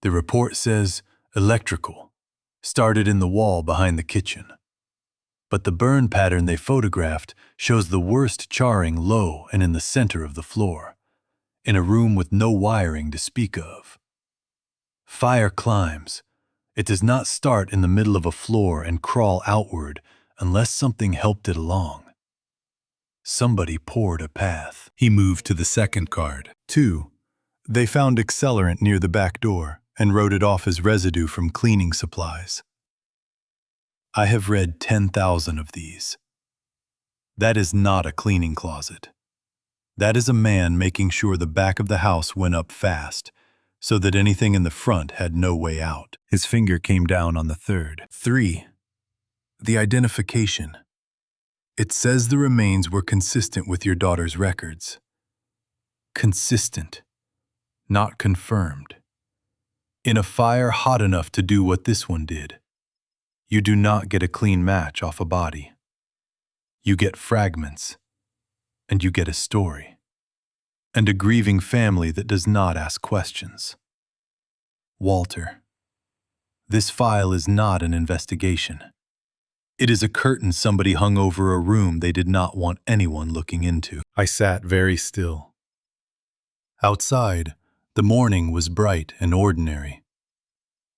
The report says electrical, started in the wall behind the kitchen. But the burn pattern they photographed shows the worst charring low and in the center of the floor, in a room with no wiring to speak of. Fire climbs. It does not start in the middle of a floor and crawl outward unless something helped it along. Somebody poured a path. He moved to the second card. 2. They found accelerant near the back door and wrote it off as residue from cleaning supplies. I have read 10,000 of these. That is not a cleaning closet. That is a man making sure the back of the house went up fast, so that anything in the front had no way out. His finger came down on the 3rd. 3. The identification. It says the remains were consistent with your daughter's records. consistent, not confirmed. In a fire hot enough to do what this one did, you do not get a clean match off a body. You get fragments, and you get a story, and a grieving family that does not ask questions. Walter, this file is not an investigation. It is a curtain somebody hung over a room they did not want anyone looking into. I sat very still. Outside, the morning was bright and ordinary.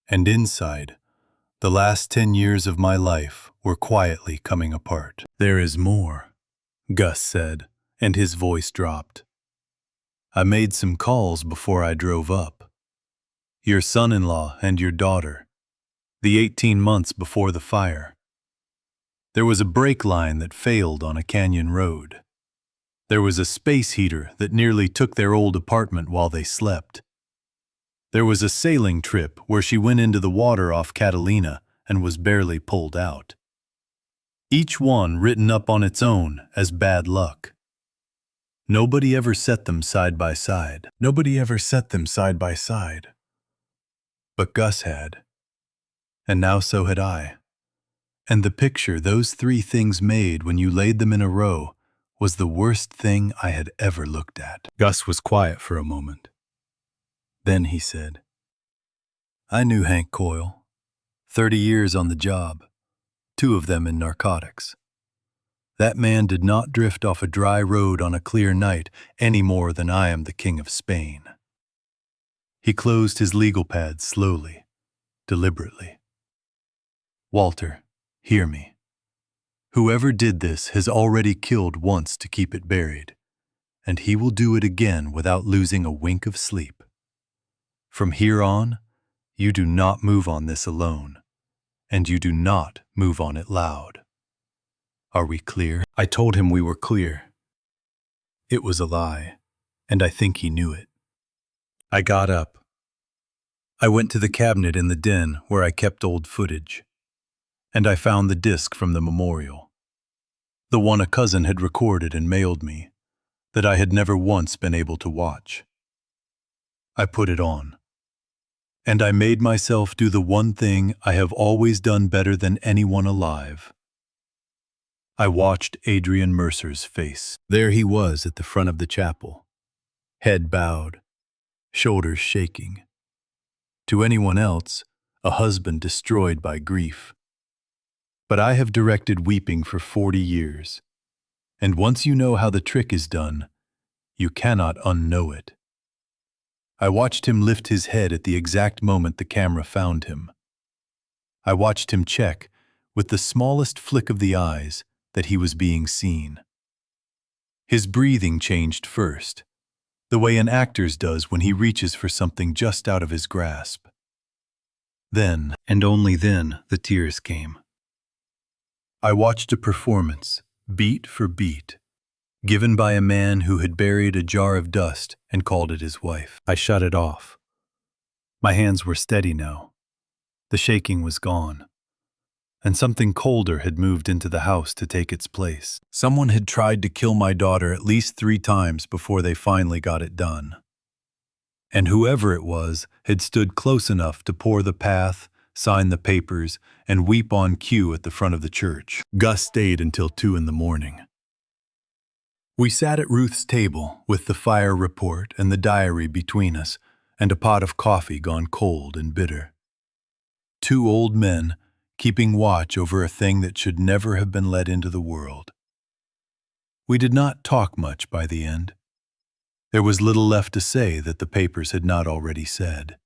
And inside, the last 10 years of my life were quietly coming apart. There is more, Gus said, and his voice dropped. I made some calls before I drove up. Your son-in-law and your daughter, the 18 months before the fire. There was a brake line that failed on a canyon road. There was a space heater that nearly took their old apartment while they slept. There was a sailing trip where she went into the water off Catalina and was barely pulled out. Each one written up on its own as bad luck. Nobody ever set them side by side. But Gus had. And now so had I. And the picture those three things made when you laid them in a row was the worst thing I had ever looked at. Gus was quiet for a moment. Then he said, I knew Hank Coyle. 30 years on the job, 2 of them in narcotics. That man did not drift off a dry road on a clear night any more than I am the King of Spain. He closed his legal pad slowly, deliberately. Walter, hear me. Whoever did this has already killed once to keep it buried, and he will do it again without losing a wink of sleep. From here on, you do not move on this alone, and you do not move on it loud. Are we clear? I told him we were clear. It was a lie, and I think he knew it. I got up. I went to the cabinet in the den where I kept old footage, and I found the disc from the memorial, the one a cousin had recorded and mailed me, that I had never once been able to watch. I put it on, and I made myself do the one thing I have always done better than anyone alive. I watched Adrian Mercer's face. There he was at the front of the chapel, head bowed, shoulders shaking. To anyone else, a husband destroyed by grief. But I have directed weeping for 40 years, and once you know how the trick is done, you cannot unknow it. I watched him lift his head at the exact moment the camera found him. I watched him check, with the smallest flick of the eyes, that he was being seen. His breathing changed first, the way an actor's does when he reaches for something just out of his grasp. Then, and only then, the tears came. I watched a performance, beat for beat, given by a man who had buried a jar of dust and called it his wife. I shut it off. My hands were steady now. The shaking was gone, and something colder had moved into the house to take its place. Someone had tried to kill my daughter at least 3 times before they finally got it done. And whoever it was had stood close enough to pour the path, sign the papers, and weep on cue at the front of the church. Gus stayed until 2 in the morning. We sat at Ruth's table with the fire report and the diary between us, and a pot of coffee gone cold and bitter. 2 old men keeping watch over a thing that should never have been let into the world. We did not talk much by the end. There was little left to say that the papers had not already said.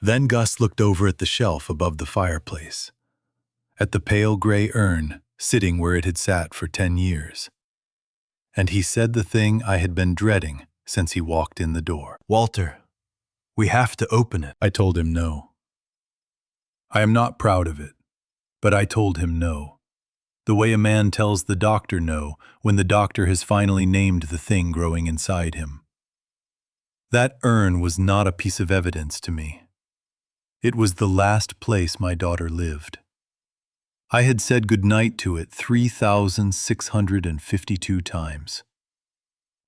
Then Gus looked over at the shelf above the fireplace, at the pale gray urn sitting where it had sat for 10 years. And he said the thing I had been dreading since he walked in the door. Walter, we have to open it. I told him no. I am not proud of it, but I told him no, the way a man tells the doctor no when the doctor has finally named the thing growing inside him. That urn was not a piece of evidence to me. It was the last place my daughter lived. I had said goodnight to it 3,652 times.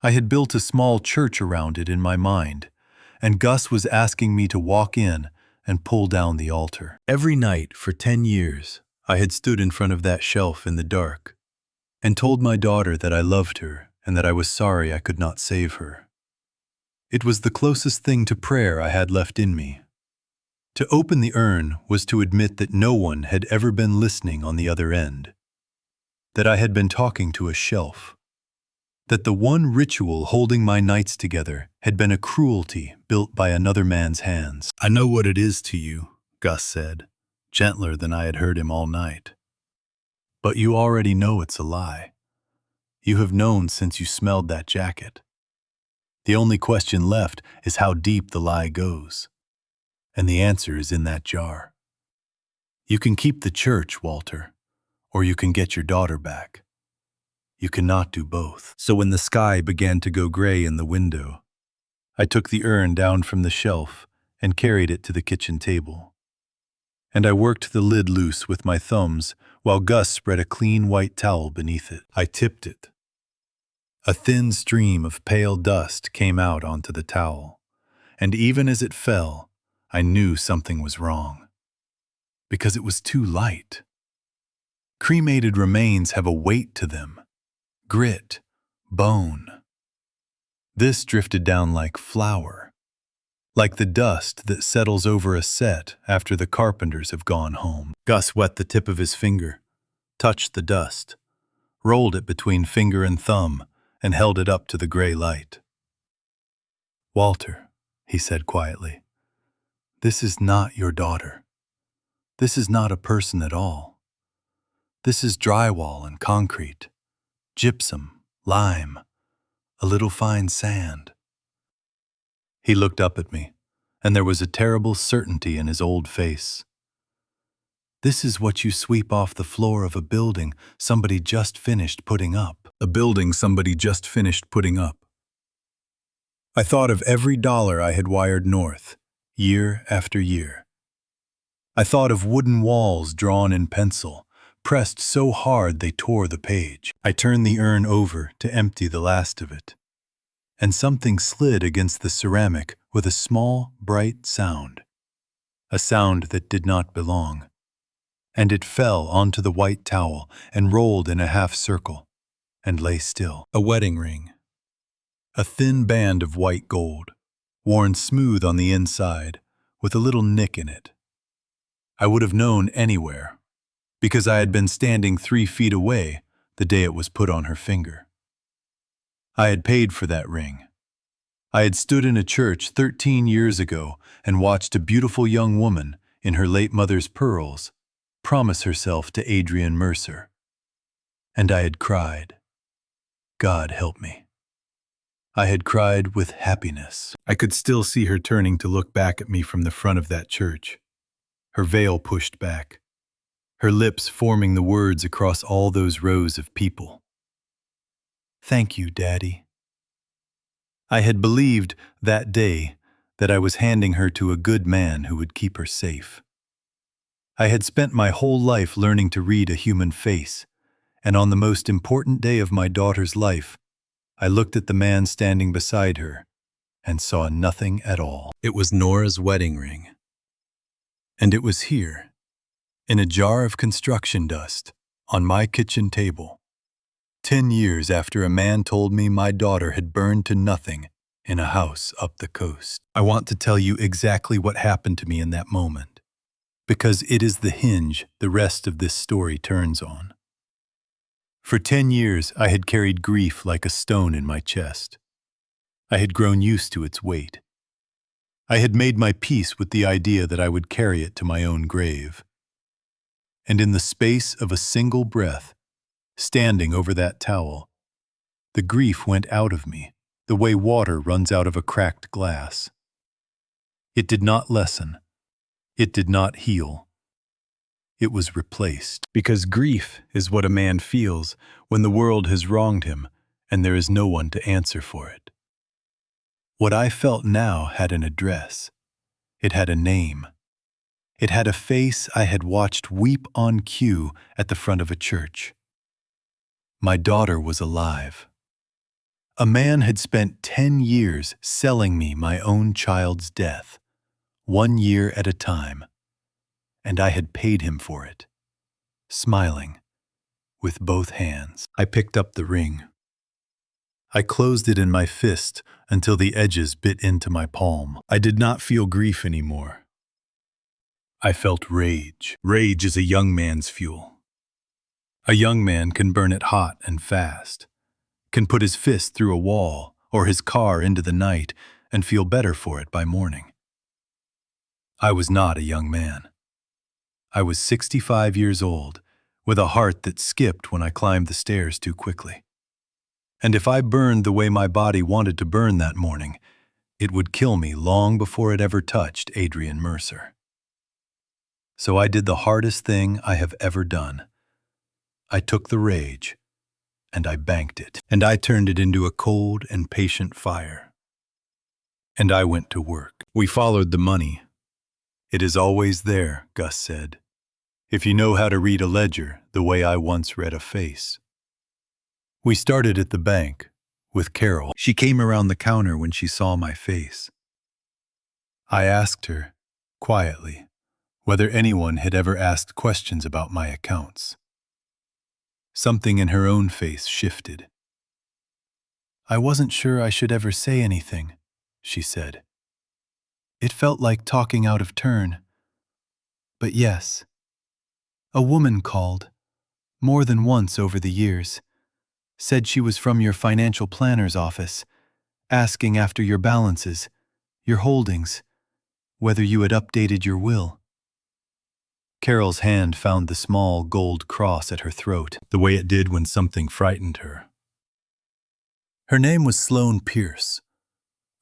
I had built a small church around it in my mind, and Gus was asking me to walk in and pull down the altar. Every night for 10 years, I had stood in front of that shelf in the dark and told my daughter that I loved her and that I was sorry I could not save her. It was the closest thing to prayer I had left in me. To open the urn was to admit that no one had ever been listening on the other end, that I had been talking to a shelf, that the one ritual holding my nights together had been a cruelty built by another man's hands. "I know what it is to you," Gus said, gentler than I had heard him all night. "But you already know it's a lie. You have known since you smelled that jacket. The only question left is how deep the lie goes. And the answer is in that jar. You can keep the church, Walter, or you can get your daughter back. You cannot do both." So when the sky began to go gray in the window, I took the urn down from the shelf and carried it to the kitchen table. And I worked the lid loose with my thumbs while Gus spread a clean white towel beneath it. I tipped it. A thin stream of pale dust came out onto the towel, and even as it fell, I knew something was wrong. Because it was too light. Cremated remains have a weight to them. Grit, bone. This drifted down like flour, like the dust that settles over a set after the carpenters have gone home. Gus wet the tip of his finger, touched the dust, rolled it between finger and thumb, and held it up to the gray light. "Walter," he said quietly, "this is not your daughter. This is not a person at all. This is drywall and concrete, gypsum, lime, a little fine sand." He looked up at me, and there was a terrible certainty in his old face. "This is what you sweep off the floor of a building somebody just finished putting up." A building somebody just finished putting up. I thought of every dollar I had wired north, year after year. I thought of wooden walls drawn in pencil, pressed so hard they tore the page. I turned the urn over to empty the last of it, and something slid against the ceramic with a small, bright sound, a sound that did not belong, and it fell onto the white towel and rolled in a half circle, and lay still. A wedding ring. A thin band of white gold, worn smooth on the inside, with a little nick in it. I would have known anywhere, because I had been standing 3 feet away the day it was put on her finger. I had paid for that ring. I had stood in a church 13 years ago and watched a beautiful young woman, in her late mother's pearls, promise herself to Adrian Mercer. And I had cried. God help me. I had cried with happiness. I could still see her turning to look back at me from the front of that church, her veil pushed back, her lips forming the words across all those rows of people. "Thank you, Daddy." I had believed that day that I was handing her to a good man who would keep her safe. I had spent my whole life learning to read a human face, and on the most important day of my daughter's life, I looked at the man standing beside her and saw nothing at all. It was Nora's wedding ring. And it was here, in a jar of construction dust, on my kitchen table, 10 years after a man told me my daughter had burned to nothing in a house up the coast. I want to tell you exactly what happened to me in that moment, because it is the hinge the rest of this story turns on. For 10 years, I had carried grief like a stone in my chest. I had grown used to its weight. I had made my peace with the idea that I would carry it to my own grave. And in the space of a single breath, standing over that towel, the grief went out of me the way water runs out of a cracked glass. It did not lessen. It did not heal. It was replaced. Because grief is what a man feels when the world has wronged him and there is no one to answer for it. What I felt now had an address. It had a name. It had a face I had watched weep on cue at the front of a church. My daughter was alive. A man had spent 10 years selling me my own child's death, 1 year at a time, and I had paid him for it, smiling, with both hands. I picked up the ring. I closed it in my fist until the edges bit into my palm. I did not feel grief anymore. I felt rage. Rage is a young man's fuel. A young man can burn it hot and fast, can put his fist through a wall or his car into the night and feel better for it by morning. I was not a young man. I was 65 years old, with a heart that skipped when I climbed the stairs too quickly. And if I burned the way my body wanted to burn that morning, it would kill me long before it ever touched Adrian Mercer. So I did the hardest thing I have ever done. I took the rage, and I banked it, and I turned it into a cold and patient fire. And I went to work. We followed the money. It is always there, Gus said, if you know how to read a ledger the way I once read a face. We started at the bank with Carol. She came around the counter when she saw my face. I asked her, quietly, whether anyone had ever asked questions about my accounts. Something in her own face shifted. I wasn't sure I should ever say anything, she said. It felt like talking out of turn. But yes, a woman called, more than once over the years, said she was from your financial planner's office, asking after your balances, your holdings, whether you had updated your will. Carol's hand found the small gold cross at her throat, the way it did when something frightened her. Her name was Sloane Pierce.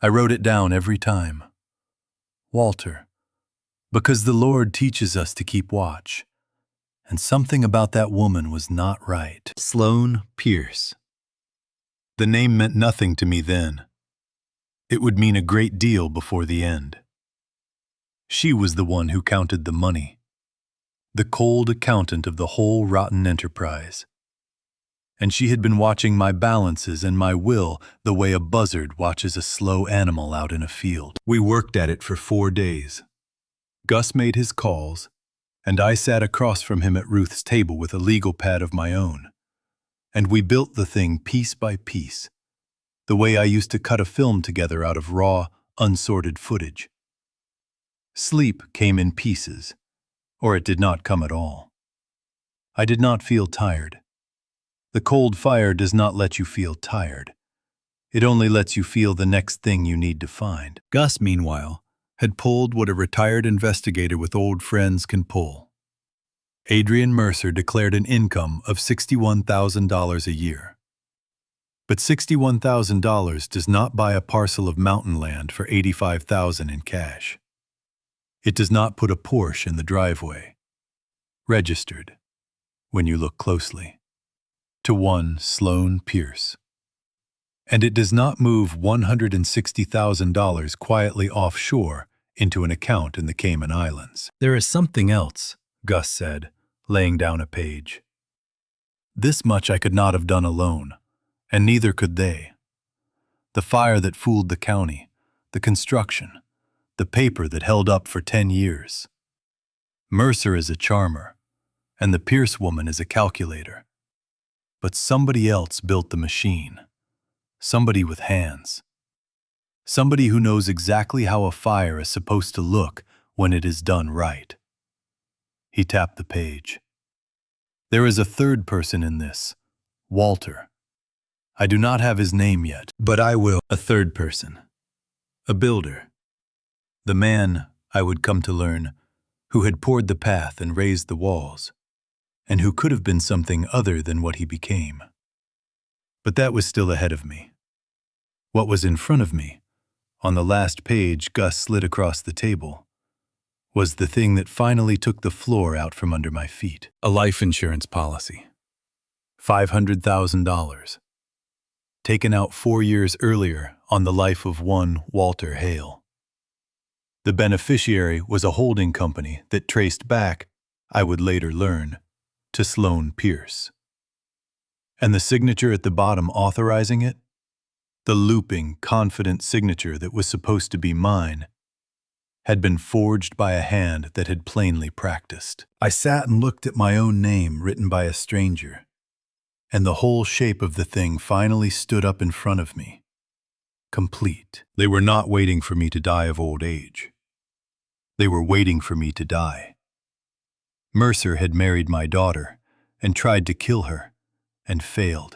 I wrote it down every time. Walter, because the Lord teaches us to keep watch. And something about that woman was not right. Sloane Pierce. The name meant nothing to me then. It would mean a great deal before the end. She was the one who counted the money, the cold accountant of the whole rotten enterprise. And she had been watching my balances and my will the way a buzzard watches a slow animal out in a field. We worked at it for 4 days. Gus made his calls, and I sat across from him at Ruth's table with a legal pad of my own. And we built the thing piece by piece, the way I used to cut a film together out of raw, unsorted footage. Sleep came in pieces, or it did not come at all. I did not feel tired. The cold fire does not let you feel tired. It only lets you feel the next thing you need to find. Gus, meanwhile, had pulled what a retired investigator with old friends can pull. Adrian Mercer declared an income of $61,000 a year. But $61,000 does not buy a parcel of mountain land for $85,000 in cash. It does not put a Porsche in the driveway, registered, when you look closely, to one Sloane Pierce. And it does not move $160,000 quietly offshore into an account in the Cayman Islands. There is something else, Gus said, laying down a page. This much I could not have done alone, and neither could they. The fire that fooled the county, the construction, the paper that held up for 10 years. Mercer is a charmer, and the Pierce woman is a calculator. But somebody else built the machine. Somebody with hands. Somebody who knows exactly how a fire is supposed to look when it is done right. He tapped the page. There is a third person in this, Walter. I do not have his name yet, but I will. A third person. A builder. The man, I would come to learn, who had poured the path and raised the walls, and who could have been something other than what he became. But that was still ahead of me. What was in front of me, on the last page Gus slid across the table, was the thing that finally took the floor out from under my feet. A life insurance policy. $500,000. Taken out 4 years earlier on the life of one Walter Hale. The beneficiary was a holding company that traced back, I would later learn, to Sloane Pierce. And the signature at the bottom authorizing it? The looping, confident signature that was supposed to be mine had been forged by a hand that had plainly practiced. I sat and looked at my own name written by a stranger, and the whole shape of the thing finally stood up in front of me, complete. They were not waiting for me to die of old age. They were waiting for me to die. Mercer had married my daughter and tried to kill her, and failed.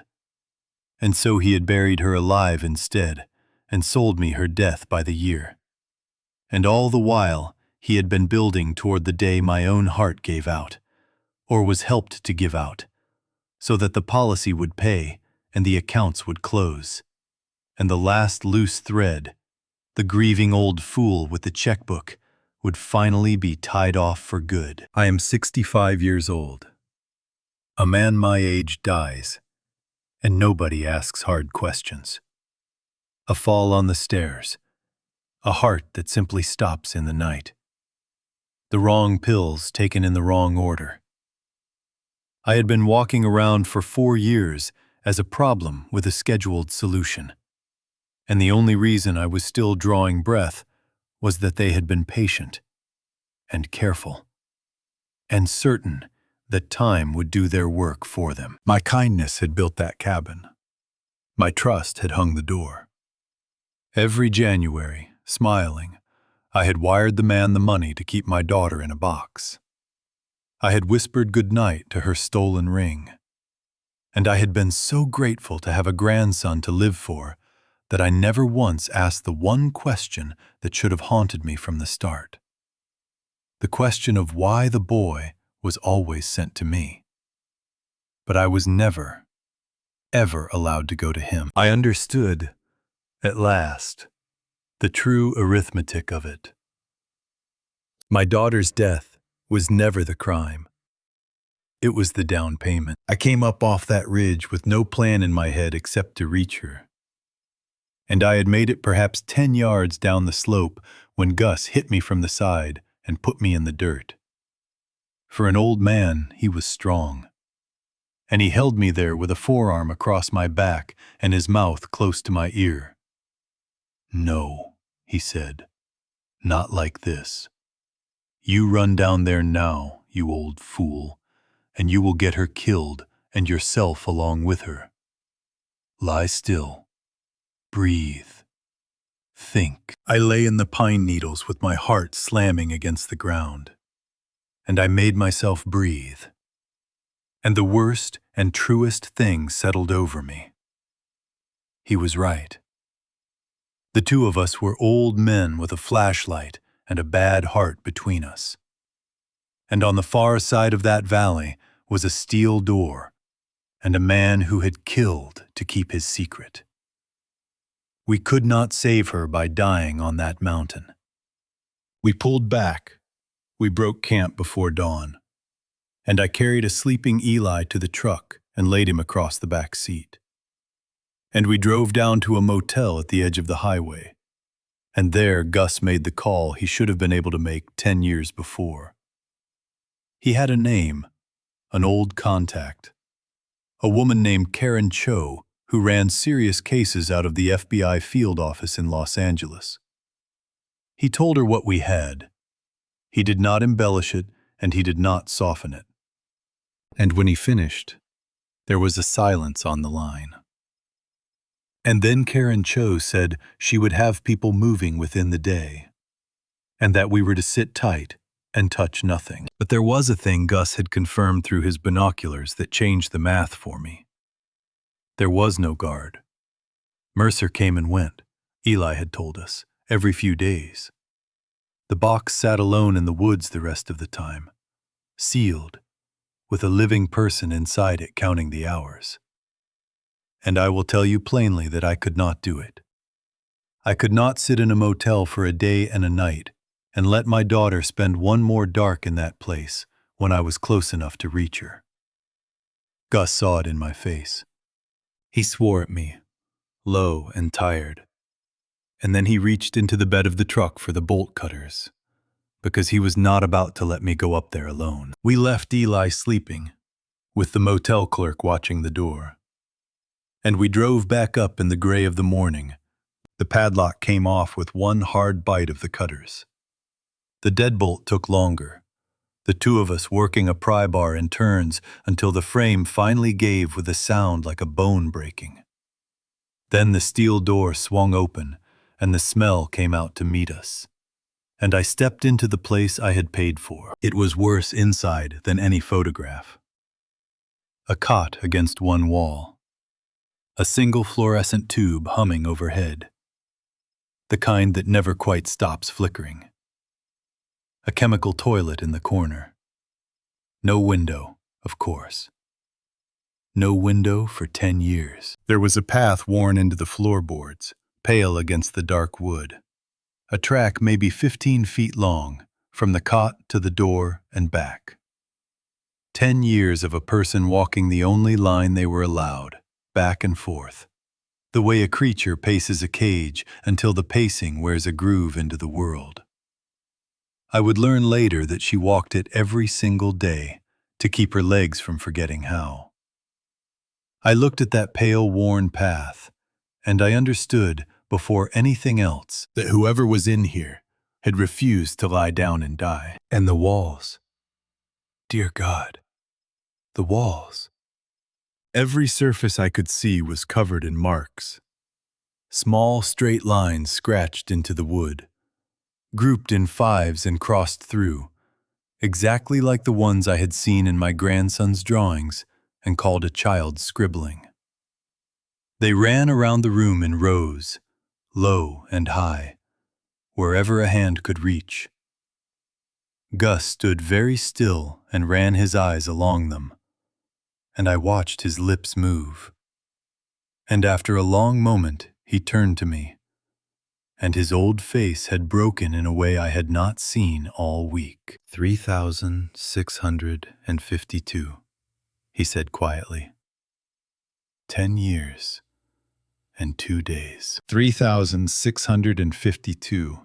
And so he had buried her alive instead, and sold me her death by the year. And all the while, he had been building toward the day my own heart gave out, or was helped to give out, so that the policy would pay and the accounts would close. And the last loose thread, the grieving old fool with the checkbook, would finally be tied off for good. I am 65 years old. A man my age dies, and nobody asks hard questions. A fall on the stairs, a heart that simply stops in the night, the wrong pills taken in the wrong order. I had been walking around for 4 years as a problem with a scheduled solution, and the only reason I was still drawing breath was that they had been patient and careful and certain that time would do their work for them. My kindness had built that cabin. My trust had hung the door. Every January, smiling, I had wired the man the money to keep my daughter in a box. I had whispered goodnight to her stolen ring. And I had been so grateful to have a grandson to live for that I never once asked the one question that should have haunted me from the start. The question of why the boy was always sent to me. But I was never, ever allowed to go to him. I understood, at last, the true arithmetic of it. My daughter's death was never the crime. It was the down payment. I came up off that ridge with no plan in my head except to reach her. And I had made it perhaps 10 yards down the slope when Gus hit me from the side and put me in the dirt. For an old man, he was strong. And he held me there with a forearm across my back and his mouth close to my ear. "No," he said, "not like this. You run down there now, you old fool, and you will get her killed and yourself along with her. Lie still. Breathe. Think." I lay in the pine needles with my heart slamming against the ground, and I made myself breathe. And the worst and truest thing settled over me. He was right. The two of us were old men with a flashlight and a bad heart between us. And on the far side of that valley was a steel door and a man who had killed to keep his secret. We could not save her by dying on that mountain. We pulled back. We broke camp before dawn, and I carried a sleeping Eli to the truck and laid him across the back seat. And we drove down to a motel at the edge of the highway, and there Gus made the call he should have been able to make 10 years before. He had a name, an old contact, a woman named Karen Cho, who ran serious cases out of the FBI field office in Los Angeles. He told her what we had. He did not embellish it, and he did not soften it. And when he finished, there was a silence on the line. And then Karen Cho said she would have people moving within the day, and that we were to sit tight and touch nothing. But there was a thing Gus had confirmed through his binoculars that changed the math for me. There was no guard. Mercer came and went, Eli had told us, every few days. The box sat alone in the woods the rest of the time, sealed, with a living person inside it counting the hours. And I will tell you plainly that I could not do it. I could not sit in a motel for a day and a night and let my daughter spend one more dark in that place when I was close enough to reach her. Gus saw it in my face. He swore at me, low and tired, and then he reached into the bed of the truck for the bolt cutters, because he was not about to let me go up there alone. We left Eli sleeping, with the motel clerk watching the door. and we drove back up in the gray of the morning. The padlock came off with one hard bite of the cutters. The deadbolt took longer, the two of us working a pry bar in turns until the frame finally gave with a sound like a bone breaking. Then the steel door swung open, and the smell came out to meet us. And I stepped into the place I had paid for. It was worse inside than any photograph. A cot against one wall. A single fluorescent tube humming overhead. The kind that never quite stops flickering. A chemical toilet in the corner. No window, of course. No window for 10 years. There was a path worn into the floorboards, pale against the dark wood. A track maybe 15 feet long, from the cot to the door and back. 10 years of a person walking the only line they were allowed, back and forth. The way a creature paces a cage until the pacing wears a groove into the world. I would learn later that she walked it every single day to keep her legs from forgetting how. I looked at that pale, worn path, and I understood before anything else that whoever was in here had refused to lie down and die. And the walls. Dear God, the walls. Every surface I could see was covered in marks. Small, straight lines scratched into the wood, grouped in fives and crossed through, exactly like the ones I had seen in my grandson's drawings and called a child's scribbling. They ran around the room in rows, low and high, wherever a hand could reach. Gus stood very still and ran his eyes along them, and I watched his lips move. And after a long moment, he turned to me, and his old face had broken in a way I had not seen all week. 3,652, he said quietly. 10 years and 2 days. 3,652.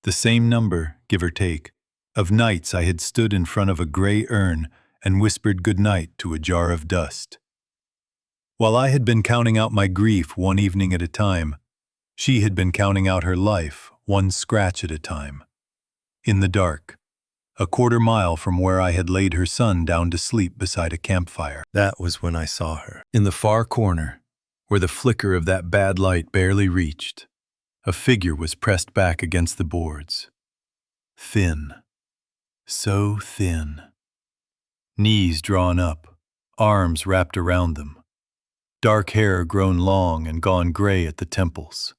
The same number, give or take, of nights I had stood in front of a gray urn and whispered good night to a jar of dust. While I had been counting out my grief one evening at a time, she had been counting out her life one scratch at a time. In the dark, a quarter-mile from where I had laid her son down to sleep beside a campfire. That was when I saw her. In the far corner, where the flicker of that bad light barely reached, a figure was pressed back against the boards. Thin. So thin. Knees drawn up, arms wrapped around them. Dark hair grown long and gone gray at the temples.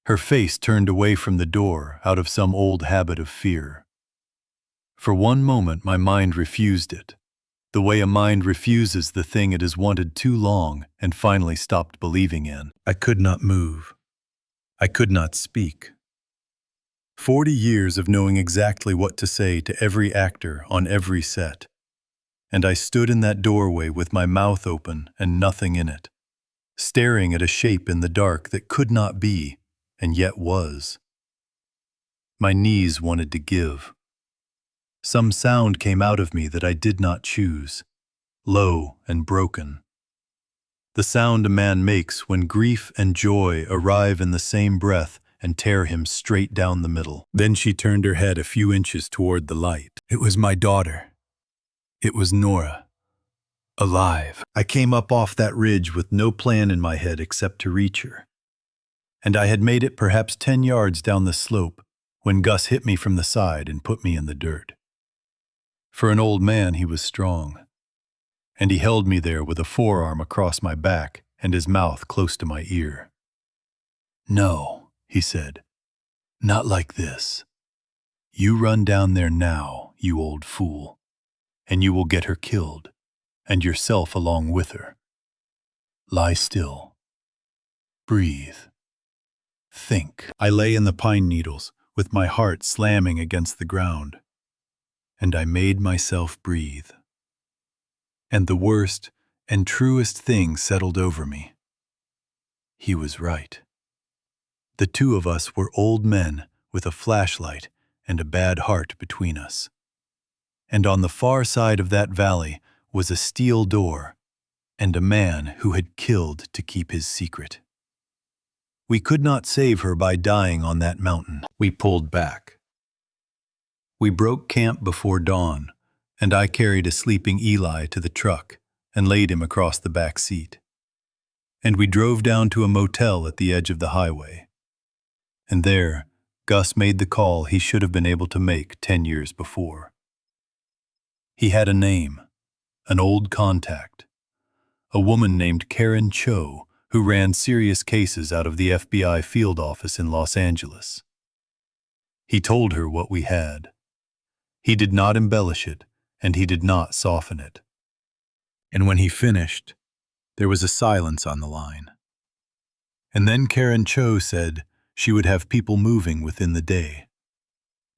Her face turned away from the door out of some old habit of fear. For one moment my mind refused it, the way a mind refuses the thing it has wanted too long and finally stopped believing in. I could not move. I could not speak. 40 years of knowing exactly what to say to every actor on every set. And I stood in that doorway with my mouth open and nothing in it, staring at a shape in the dark that could not be, and yet was. My knees wanted to give. Some sound came out of me that I did not choose, low and broken. The sound a man makes when grief and joy arrive in the same breath and tear him straight down the middle. Then she turned her head a few inches toward the light. It was my daughter. It was Nora. Alive. I came up off that ridge with no plan in my head except to reach her. And I had made it perhaps 10 yards down the slope when Gus hit me from the side and put me in the dirt. For an old man, he was strong. And he held me there with a forearm across my back and his mouth close to my ear. No, he said, not like this. You run down there now, you old fool, and you will get her killed, and yourself along with her. Lie still. Breathe. Think. I lay in the pine needles, with my heart slamming against the ground, and I made myself breathe. And the worst and truest thing settled over me. He was right. The two of us were old men with a flashlight and a bad heart between us. And on the far side of that valley was a steel door, and a man who had killed to keep his secret. We could not save her by dying on that mountain. We pulled back. We broke camp before dawn, and I carried a sleeping Eli to the truck and laid him across the back seat. And we drove down to a motel at the edge of the highway. And there, Gus made the call he should have been able to make 10 years before. He had a name, an old contact, a woman named Karen Cho, who ran serious cases out of the FBI field office in Los Angeles. He told her what we had. He did not embellish it, and he did not soften it. And when he finished, there was a silence on the line. And then Karen Cho said she would have people moving within the day,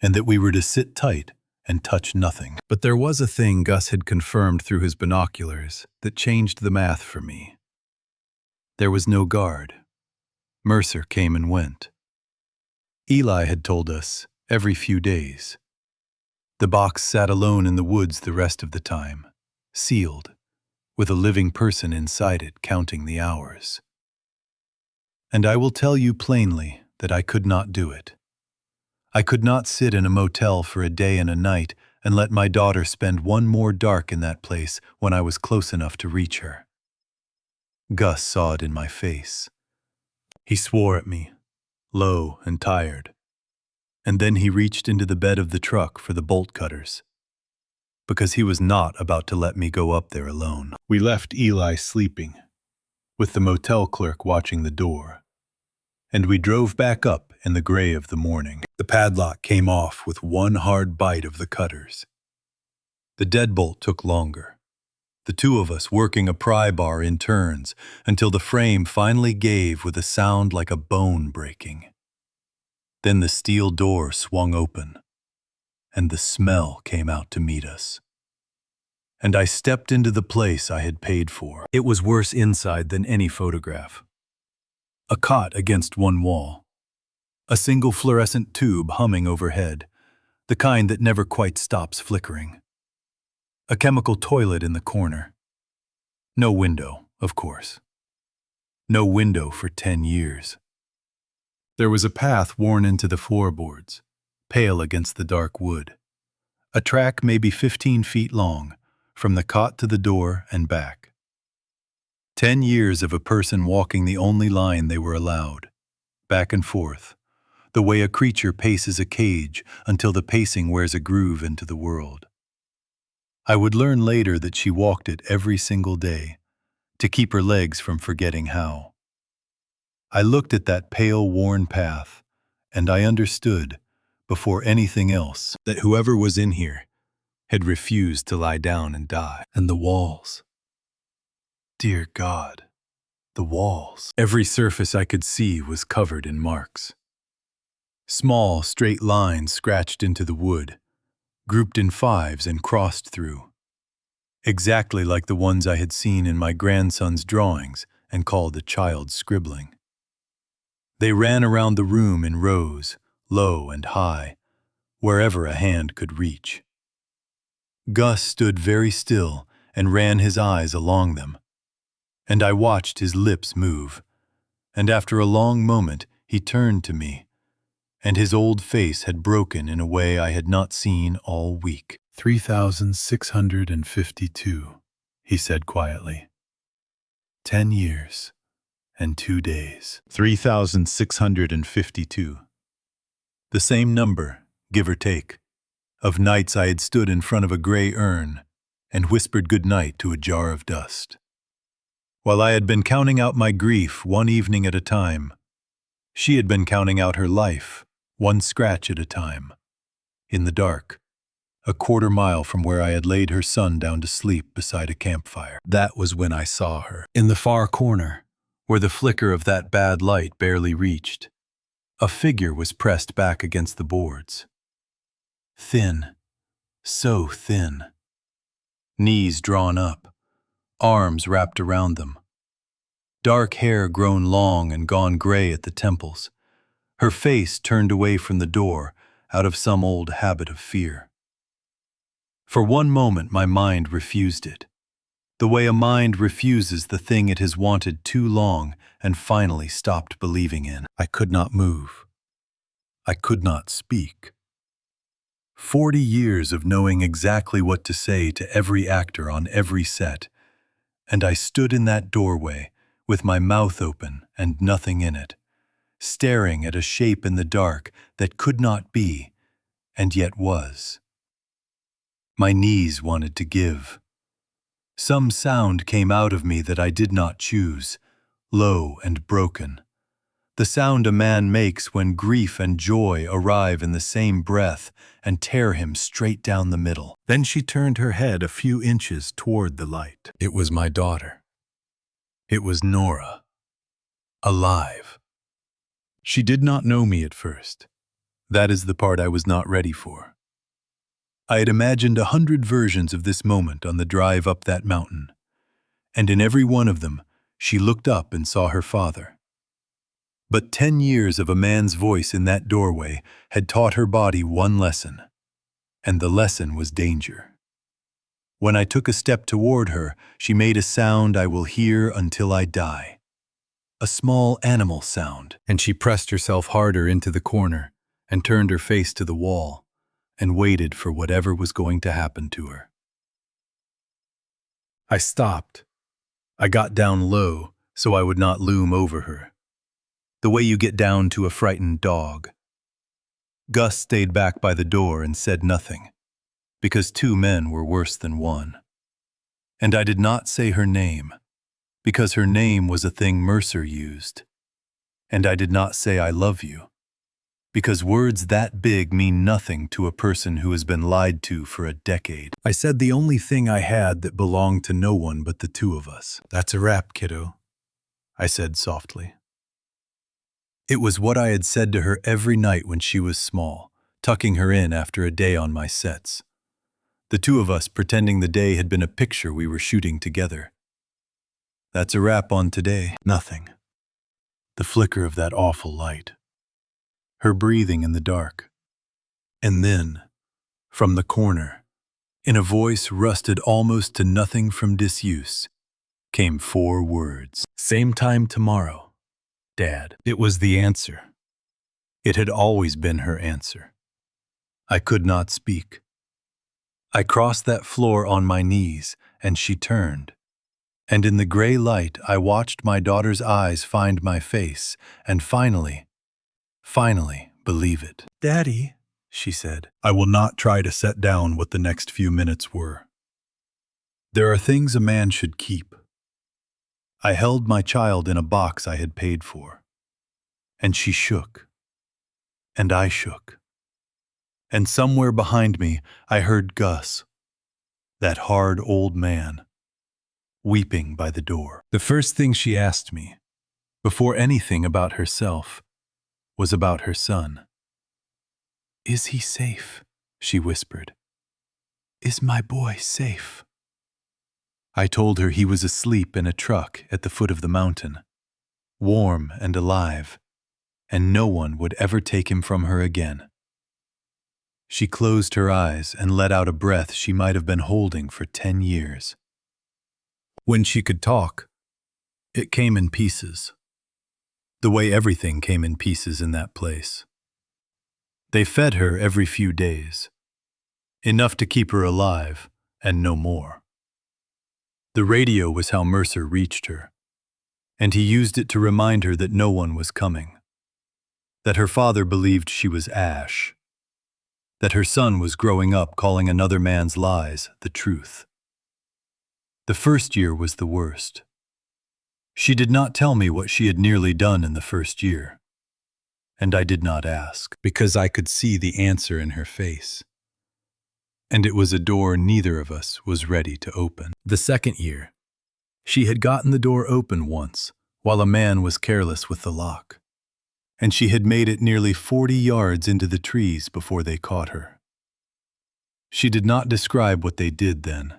and that we were to sit tight and touch nothing. But there was a thing Gus had confirmed through his binoculars that changed the math for me. There was no guard. Mercer came and went. Eli had told us every few days. The box sat alone in the woods the rest of the time, sealed, with a living person inside it counting the hours. And I will tell you plainly that I could not do it. I could not sit in a motel for a day and a night and let my daughter spend one more dark in that place when I was close enough to reach her. Gus saw it in my face. He swore at me, low and tired. And then he reached into the bed of the truck for the bolt cutters, because he was not about to let me go up there alone. We left Eli sleeping, with the motel clerk watching the door, and we drove back up in the gray of the morning. The padlock came off with one hard bite of the cutters. The deadbolt took longer, the two of us working a pry bar in turns until the frame finally gave with a sound like a bone breaking. Then the steel door swung open, and the smell came out to meet us. And I stepped into the place I had paid for. It was worse inside than any photograph. A cot against one wall, a single fluorescent tube humming overhead, the kind that never quite stops flickering. A chemical toilet in the corner. No window, of course. No window for 10 years. There was a path worn into the floorboards, pale against the dark wood. A track maybe 15 feet long, from the cot to the door and back. 10 years of a person walking the only line they were allowed, back and forth, the way a creature paces a cage until the pacing wears a groove into the world. I would learn later that she walked it every single day, to keep her legs from forgetting how. I looked at that pale, worn path, and I understood, before anything else, that whoever was in here had refused to lie down and die. And the walls. Dear God, the walls. Every surface I could see was covered in marks. Small, straight lines scratched into the wood, grouped in fives and crossed through. Exactly like the ones I had seen in my grandson's drawings and called a child's scribbling. They ran around the room in rows, low and high, wherever a hand could reach. Gus stood very still and ran his eyes along them, and I watched his lips move, and after a long moment he turned to me, and his old face had broken in a way I had not seen all week. 3,652, he said quietly. 10 years and 2 days. 3,652. The same number, give or take, of nights I had stood in front of a gray urn and whispered good night to a jar of dust. While I had been counting out my grief one evening at a time, she had been counting out her life, one scratch at a time, in the dark, a quarter mile from where I had laid her son down to sleep beside a campfire. That was when I saw her. In the far corner, where the flicker of that bad light barely reached, a figure was pressed back against the boards. Thin, so thin. Knees drawn up, arms wrapped around them. Dark hair grown long and gone gray at the temples, her face turned away from the door out of some old habit of fear. For one moment my mind refused it. the way a mind refuses the thing it has wanted too long and finally stopped believing in. I could not move. I could not speak. 40 years of knowing exactly what to say to every actor on every set, and I stood in that doorway with my mouth open and nothing in it, staring at a shape in the dark that could not be, and yet was. My knees wanted to give. Some sound came out of me that I did not choose, low and broken. The sound a man makes when grief and joy arrive in the same breath and tear him straight down the middle. Then she turned her head a few inches toward the light. It was my daughter. It was Nora. Alive. She did not know me at first. That is the part I was not ready for. I had imagined 100 versions of this moment on the drive up that mountain, and in every one of them, she looked up and saw her father. But 10 years of a man's voice in that doorway had taught her body one lesson, and the lesson was danger. When I took a step toward her, she made a sound I will hear until I die. A small animal sound, and she pressed herself harder into the corner and turned her face to the wall and waited for whatever was going to happen to her. I stopped. I got down low so I would not loom over her, the way you get down to a frightened dog. Gus stayed back by the door and said nothing, because 2 men were worse than 1. And I did not say her name, because her name was a thing Mercer used. And I did not say I love you, because words that big mean nothing to a person who has been lied to for a decade. I said the only thing I had that belonged to no one but the 2 of us. That's a wrap, kiddo, I said softly. It was what I had said to her every night when she was small, tucking her in after a day on my sets. The 2 of us pretending the day had been a picture we were shooting together. That's a wrap on today. Nothing. The flicker of that awful light. Her breathing in the dark. And then, from the corner, in a voice rusted almost to nothing from disuse, came 4 words. Same time tomorrow, Dad. It was the answer. It had always been her answer. I could not speak. I crossed that floor on my knees, and she turned. And in the gray light, I watched my daughter's eyes find my face, and finally, believe it. Daddy, she said. I will not try to set down what the next few minutes were. There are things a man should keep. I held my child in a box I had paid for. And she shook. And I shook. And somewhere behind me, I heard Gus, that hard old man, weeping by the door. The first thing she asked me, before anything about herself, was about her son. Is he safe? She whispered. Is my boy safe? I told her he was asleep in a truck at the foot of the mountain, warm and alive, and no one would ever take him from her again. She closed her eyes and let out a breath she might have been holding for 10 years. When she could talk, it came in pieces. The way everything came in pieces in that place. They fed her every few days, enough to keep her alive, and no more. The radio was how Mercer reached her, and he used it to remind her that no one was coming, that her father believed she was ash, that her son was growing up calling another man's lies the truth. The first year was the worst. She did not tell me what she had nearly done in the first year, and I did not ask, because I could see the answer in her face. And it was a door neither of us was ready to open. The second year, she had gotten the door open once, while a man was careless with the lock, and she had made it nearly 40 yards into the trees before they caught her. She did not describe what they did then.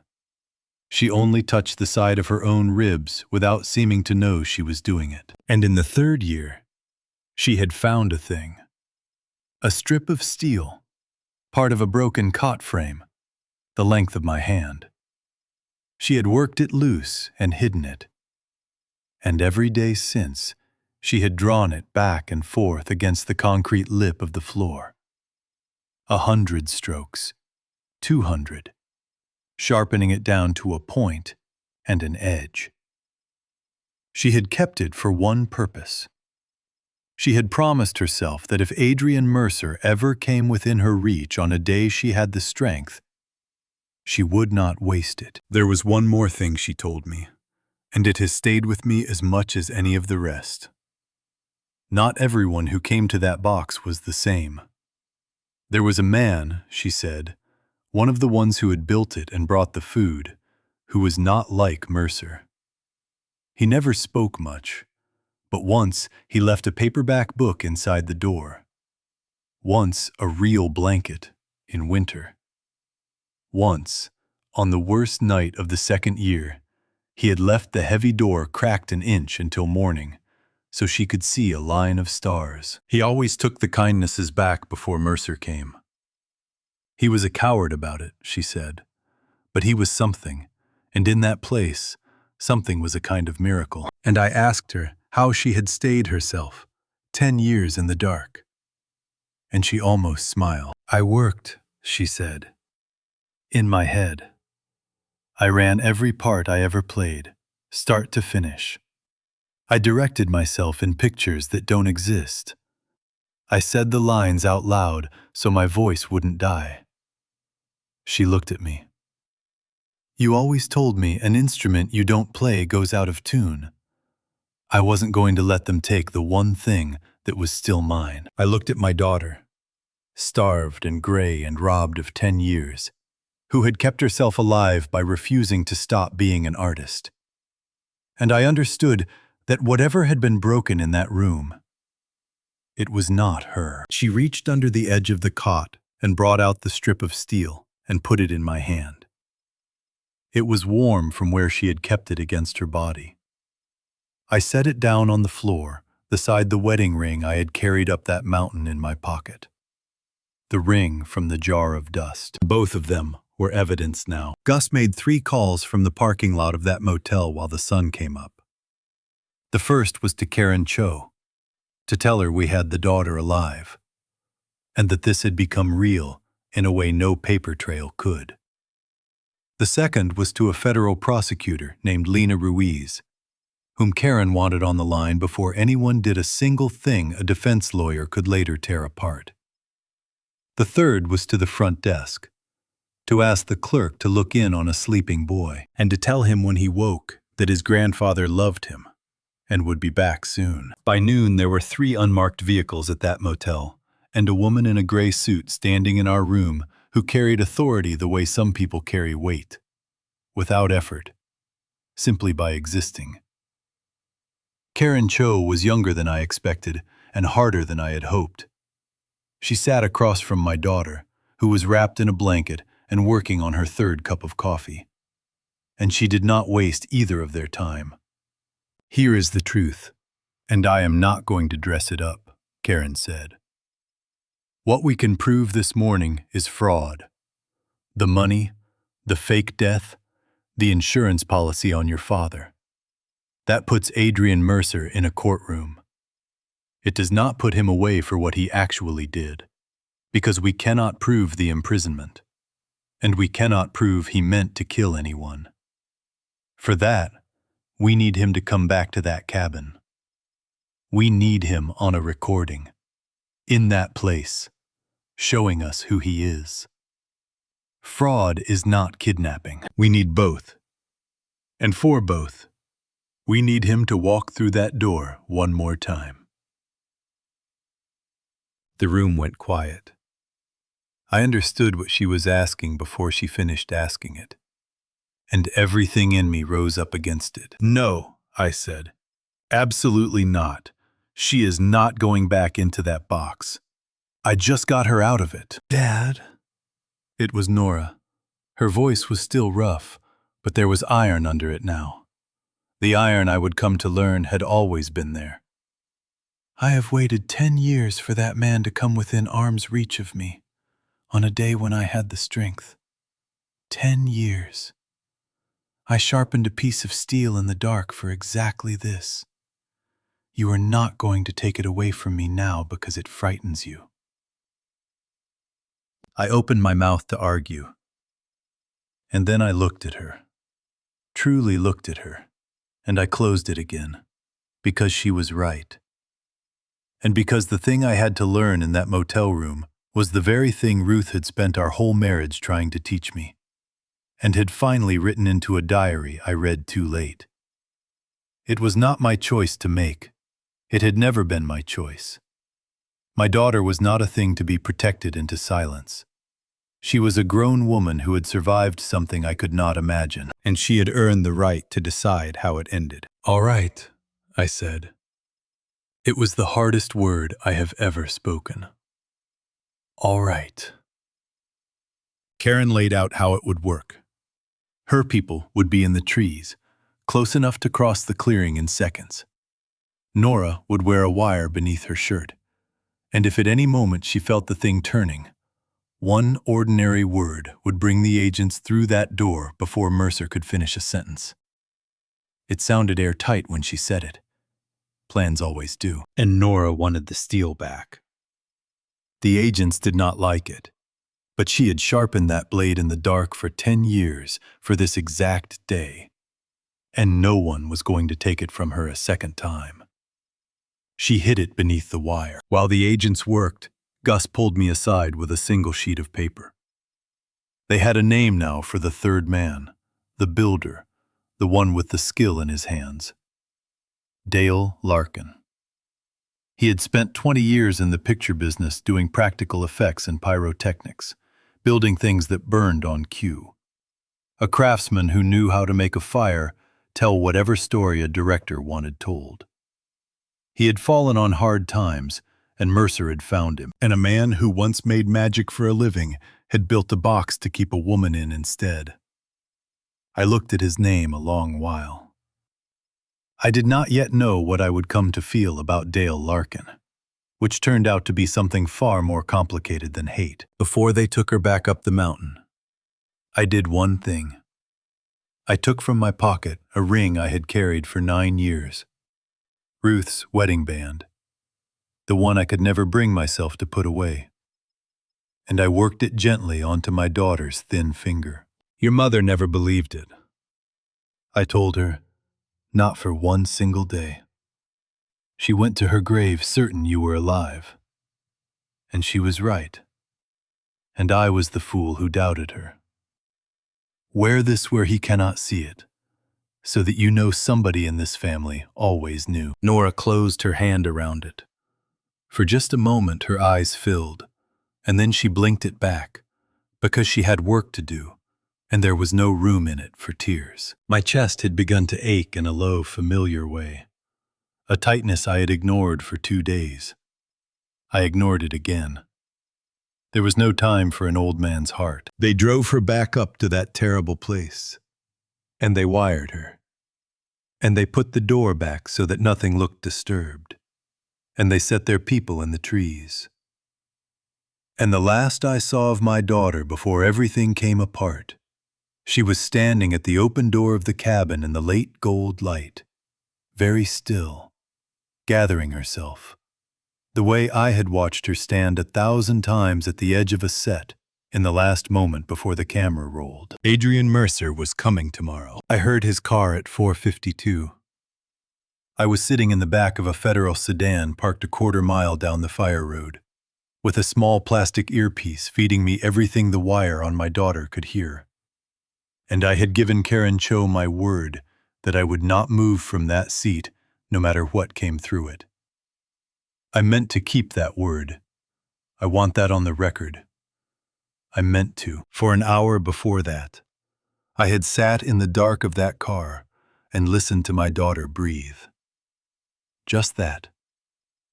She only touched the side of her own ribs without seeming to know she was doing it. And in the third year, she had found a thing. A strip of steel, part of a broken cot frame, the length of my hand. She had worked it loose and hidden it. And every day since, she had drawn it back and forth against the concrete lip of the floor. 100 strokes, 200, sharpening it down to a point and an edge. She had kept it for one purpose. She had promised herself that if Adrian Mercer ever came within her reach on a day she had the strength, she would not waste it. There was one more thing she told me, and it has stayed with me as much as any of the rest. Not everyone who came to that box was the same. There was a man, she said, one of the ones who had built it and brought the food, who was not like Mercer. He never spoke much, but once he left a paperback book inside the door. Once a real blanket in winter. Once, on the worst night of the second year, he had left the heavy door cracked an inch until morning, so she could see a line of stars. He always took the kindnesses back before Mercer came. He was a coward about it, she said, but he was something, and in that place, something was a kind of miracle. And I asked her how she had stayed herself 10 years in the dark. And she almost smiled. I worked, she said, in my head. I ran every part I ever played, start to finish. I directed myself in pictures that don't exist. I said the lines out loud so my voice wouldn't die. She looked at me. You always told me an instrument you don't play goes out of tune. I wasn't going to let them take the one thing that was still mine. I looked at my daughter, starved and gray and robbed of 10 years, who had kept herself alive by refusing to stop being an artist. And I understood that whatever had been broken in that room, it was not her. She reached under the edge of the cot and brought out the strip of steel and put it in my hand. It was warm from where she had kept it against her body. I set it down on the floor beside the wedding ring I had carried up that mountain in my pocket. The ring from the jar of dust. Both of them were evidence now. Gus made 3 calls from the parking lot of that motel while the sun came up. The first was to Karen Cho, to tell her we had the daughter alive, and that this had become real in a way no paper trail could. The second was to a federal prosecutor named Lena Ruiz, whom Karen wanted on the line before anyone did a single thing a defense lawyer could later tear apart. The third was to the front desk, to ask the clerk to look in on a sleeping boy and to tell him when he woke that his grandfather loved him and would be back soon. By noon, there were 3 unmarked vehicles at that motel, and a woman in a gray suit standing in our room who carried authority the way some people carry weight, without effort, simply by existing. Karen Cho was younger than I expected and harder than I had hoped. She sat across from my daughter, who was wrapped in a blanket and working on her 3rd cup of coffee. And she did not waste either of their time. Here is the truth, and I am not going to dress it up, Karen said. What we can prove this morning is fraud. The money, the fake death, the insurance policy on your father. That puts Adrian Mercer in a courtroom. It does not put him away for what he actually did, because we cannot prove the imprisonment, and we cannot prove he meant to kill anyone. For that, we need him to come back to that cabin. We need him on a recording, in that place, showing us who he is. Fraud is not kidnapping. We need both. And for both, we need him to walk through that door one more time. The room went quiet. I understood what she was asking before she finished asking it, and everything in me rose up against it. No, I said. Absolutely not. She is not going back into that box. I just got her out of it. Dad? It was Nora. Her voice was still rough, but there was iron under it now. The iron I would come to learn had always been there. I have waited 10 years for that man to come within arm's reach of me, on a day when I had the strength. 10 years. I sharpened a piece of steel in the dark for exactly this. You are not going to take it away from me now because it frightens you. I opened my mouth to argue, and then I looked at her, truly looked at her, and I closed it again, because she was right. And because the thing I had to learn in that motel room was the very thing Ruth had spent our whole marriage trying to teach me, and had finally written into a diary I read too late. It was not my choice to make. It had never been my choice. My daughter was not a thing to be protected into silence. She was a grown woman who had survived something I could not imagine, and she had earned the right to decide how it ended. "All right," I said. It was the hardest word I have ever spoken. All right. Karen laid out how it would work. Her people would be in the trees, close enough to cross the clearing in seconds. Nora would wear a wire beneath her shirt, and if at any moment she felt the thing turning, one ordinary word would bring the agents through that door before Mercer could finish a sentence. It sounded airtight when she said it. Plans always do. And Nora wanted the steel back. The agents did not like it, but she had sharpened that blade in the dark for 10 years for this exact day, and no one was going to take it from her a second time. She hid it beneath the wire. While the agents worked, Gus pulled me aside with a single sheet of paper. They had a name now for the third man, the builder, the one with the skill in his hands. Dale Larkin. He had spent 20 years in the picture business doing practical effects and pyrotechnics, building things that burned on cue. A craftsman who knew how to make a fire tell whatever story a director wanted told. He had fallen on hard times, and Mercer had found him, and a man who once made magic for a living had built a box to keep a woman in instead. I looked at his name a long while. I did not yet know what I would come to feel about Dale Larkin, which turned out to be something far more complicated than hate. Before they took her back up the mountain, I did one thing. I took from my pocket a ring I had carried for 9 years. Ruth's wedding band, the one I could never bring myself to put away. And I worked it gently onto my daughter's thin finger. "Your mother never believed it," I told her, "not for one single day. She went to her grave certain you were alive. And she was right. And I was the fool who doubted her. Wear this where he cannot see it, so that you know somebody in this family always knew." Nora closed her hand around it. For just a moment her eyes filled, and then she blinked it back, because she had work to do, and there was no room in it for tears. My chest had begun to ache in a low, familiar way, a tightness I had ignored for 2 days. I ignored it again. There was no time for an old man's heart. They drove her back up to that terrible place, and they wired her. And they put the door back so that nothing looked disturbed. And they set their people in the trees. And the last I saw of my daughter before everything came apart, she was standing at the open door of the cabin in the late gold light, very still, gathering herself, the way I had watched her stand 1,000 times at the edge of a set in the last moment before the camera rolled. Adrian Mercer was coming tomorrow. I heard his car at 4:52. I was sitting in the back of a federal sedan parked a quarter mile down the fire road, with a small plastic earpiece feeding me everything the wire on my daughter could hear. And I had given Karen Cho my word that I would not move from that seat no matter what came through it. I meant to keep that word. I want that on the record. I meant to. For an hour before that, I had sat in the dark of that car and listened to my daughter breathe. Just that.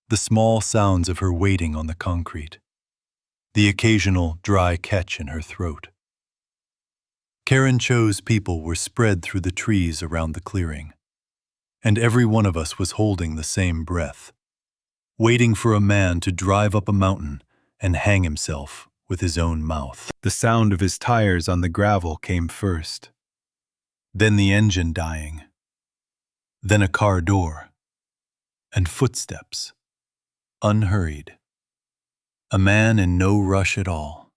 The small sounds of her waiting on the concrete. The occasional dry catch in her throat. Karen Cho's people were spread through the trees around the clearing, and every one of us was holding the same breath, waiting for a man to drive up a mountain and hang himself with his own mouth. The sound of his tires on the gravel came first. then the engine dying, then a car door, and footsteps, unhurried. A man in no rush at all.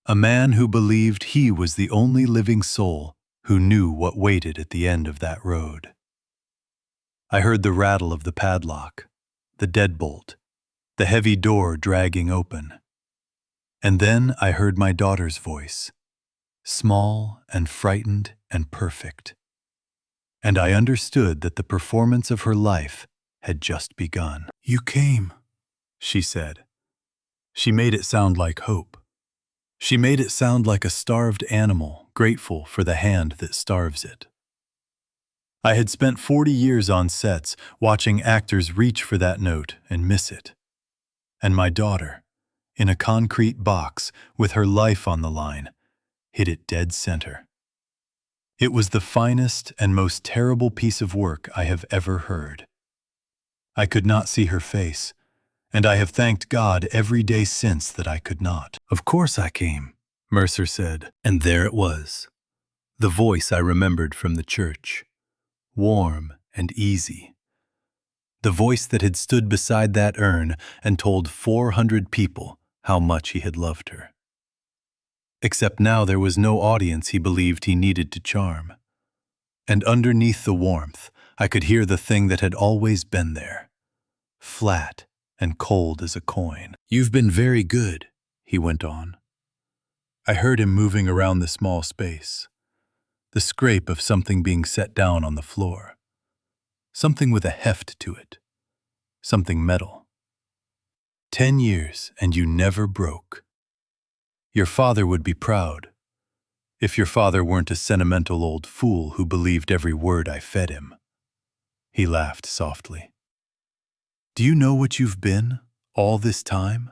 A man who believed he was the only living soul who knew what waited at the end of that road. I heard the rattle of the padlock, the deadbolt, the heavy door dragging open. And then I heard my daughter's voice, small and frightened and perfect. And I understood that the performance of her life had just begun. "You came," she said. She made it sound like hope. She made it sound like a starved animal grateful for the hand that starves it. I had spent 40 years on sets watching actors reach for that note and miss it. And my daughter, in a concrete box with her life on the line, hit it dead center. It was the finest and most terrible piece of work I have ever heard. I could not see her face, and I have thanked God every day since that I could not. "Of course I came," Mercer said, and there it was. The voice I remembered from the church, warm and easy. The voice that had stood beside that urn and told 400 people how much he had loved her. Except now there was no audience he believed he needed to charm. And underneath the warmth, I could hear the thing that had always been there, flat and cold as a coin. "You've been very good," he went on. I heard him moving around the small space, the scrape of something being set down on the floor, something with a heft to it, something metal. 10 years and you never broke. Your father would be proud, if your father weren't a sentimental old fool who believed every word I fed him. He laughed softly. "Do you know what you've been all this time?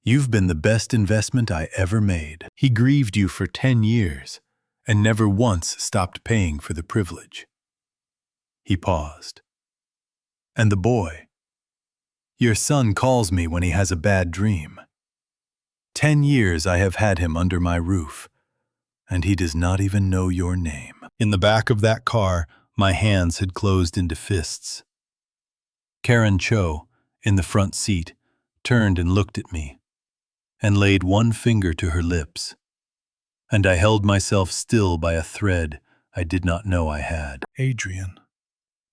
You've been the best investment I ever made." He grieved you for 10 years and never once stopped paying for the privilege. He paused. "And the boy? Your son calls me when he has a bad dream. 10 years I have had him under my roof, and he does not even know your name." In the back of that car, my hands had closed into fists. Karen Cho, in the front seat, turned and looked at me, and laid one finger to her lips, and I held myself still by a thread I did not know I had. "Adrian,"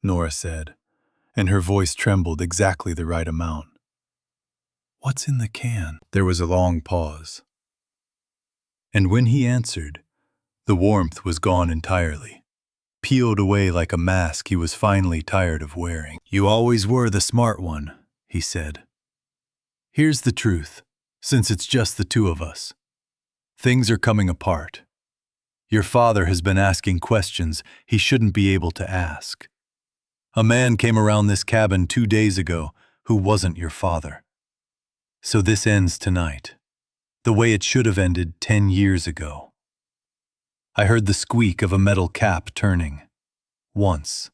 Nora said, and her voice trembled exactly the right amount. "What's in the can?" There was a long pause. And when he answered, the warmth was gone entirely, peeled away like a mask he was finally tired of wearing. "You always were the smart one," he said. "Here's the truth, since it's just the two of us. Things are coming apart. Your father has been asking questions he shouldn't be able to ask. A man came around this cabin 2 days ago who wasn't your father. So this ends tonight, the way it should have ended 10 years ago." I heard the squeak of a metal cap turning. Once,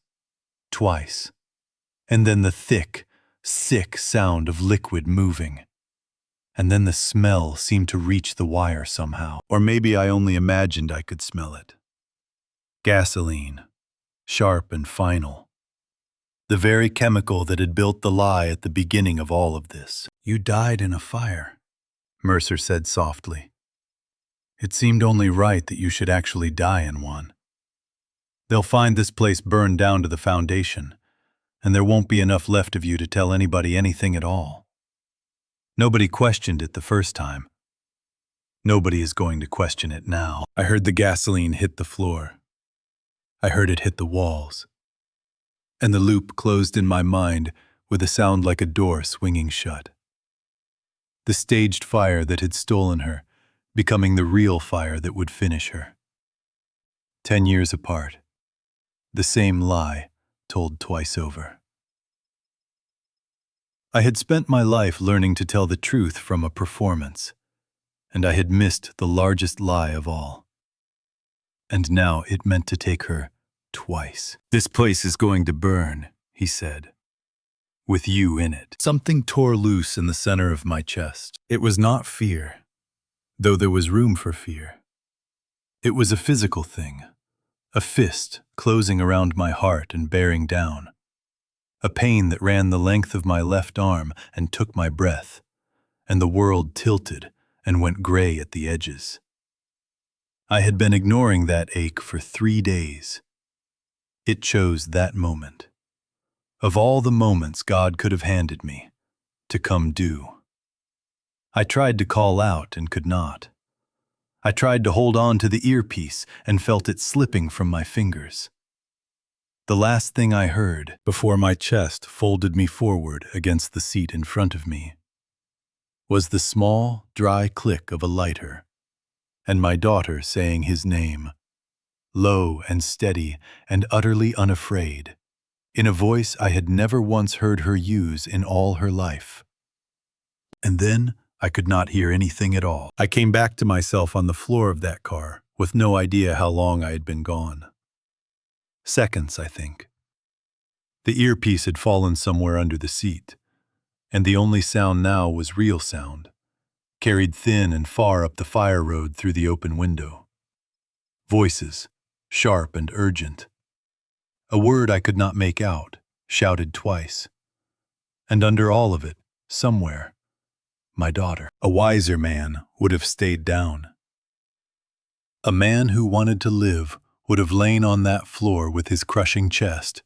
twice, and then the thick, sick sound of liquid moving. And then the smell seemed to reach the wire somehow. Or maybe I only imagined I could smell it. Gasoline, sharp and final. The very chemical that had built the lie at the beginning of all of this. "You died in a fire," Mercer said softly. "It seemed only right that you should actually die in one. They'll find this place burned down to the foundation, and there won't be enough left of you to tell anybody anything at all. Nobody questioned it the first time. Nobody is going to question it now." I heard the gasoline hit the floor. I heard it hit the walls. And the loop closed in my mind with a sound like a door swinging shut. The staged fire that had stolen her, becoming the real fire that would finish her. 10 years apart. The same lie told twice over. I had spent my life learning to tell the truth from a performance, and I had missed the largest lie of all. And now it meant to take her twice. "This place is going to burn," he said, "with you in it." Something tore loose in the center of my chest. It was not fear, though there was room for fear. It was a physical thing, a fist closing around my heart and bearing down, a pain that ran the length of my left arm and took my breath, and the world tilted and went gray at the edges. I had been ignoring that ache for 3 days. It chose that moment, of all the moments God could have handed me, to come due. I tried to call out and could not. I tried to hold on to the earpiece and felt it slipping from my fingers. The last thing I heard, before my chest folded me forward against the seat in front of me, was the small, dry click of a lighter, and my daughter saying his name, low and steady and utterly unafraid, in a voice I had never once heard her use in all her life. And then I could not hear anything at all. I came back to myself on the floor of that car, with no idea how long I had been gone. Seconds, I think. The earpiece had fallen somewhere under the seat, and the only sound now was real sound, carried thin and far up the fire road through the open window. Voices, sharp and urgent. A word I could not make out, shouted twice. And under all of it, somewhere, my daughter. A wiser man would have stayed down. A man who wanted to live would have lain on that floor with his crushing chest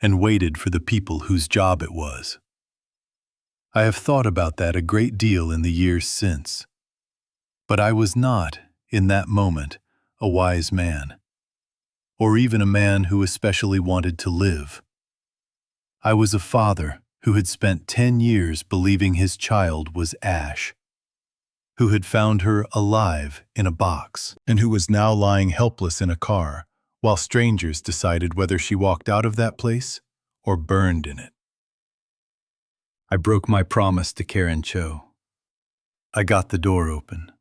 and waited for the people whose job it was. I have thought about that a great deal in the years since. But I was not, in that moment, a wise man, or even a man who especially wanted to live. I was a father who had spent 10 years believing his child was Ash, who had found her alive in a box, and who was now lying helpless in a car, while strangers decided whether she walked out of that place or burned in it. I broke my promise to Karen Cho. I got the door open.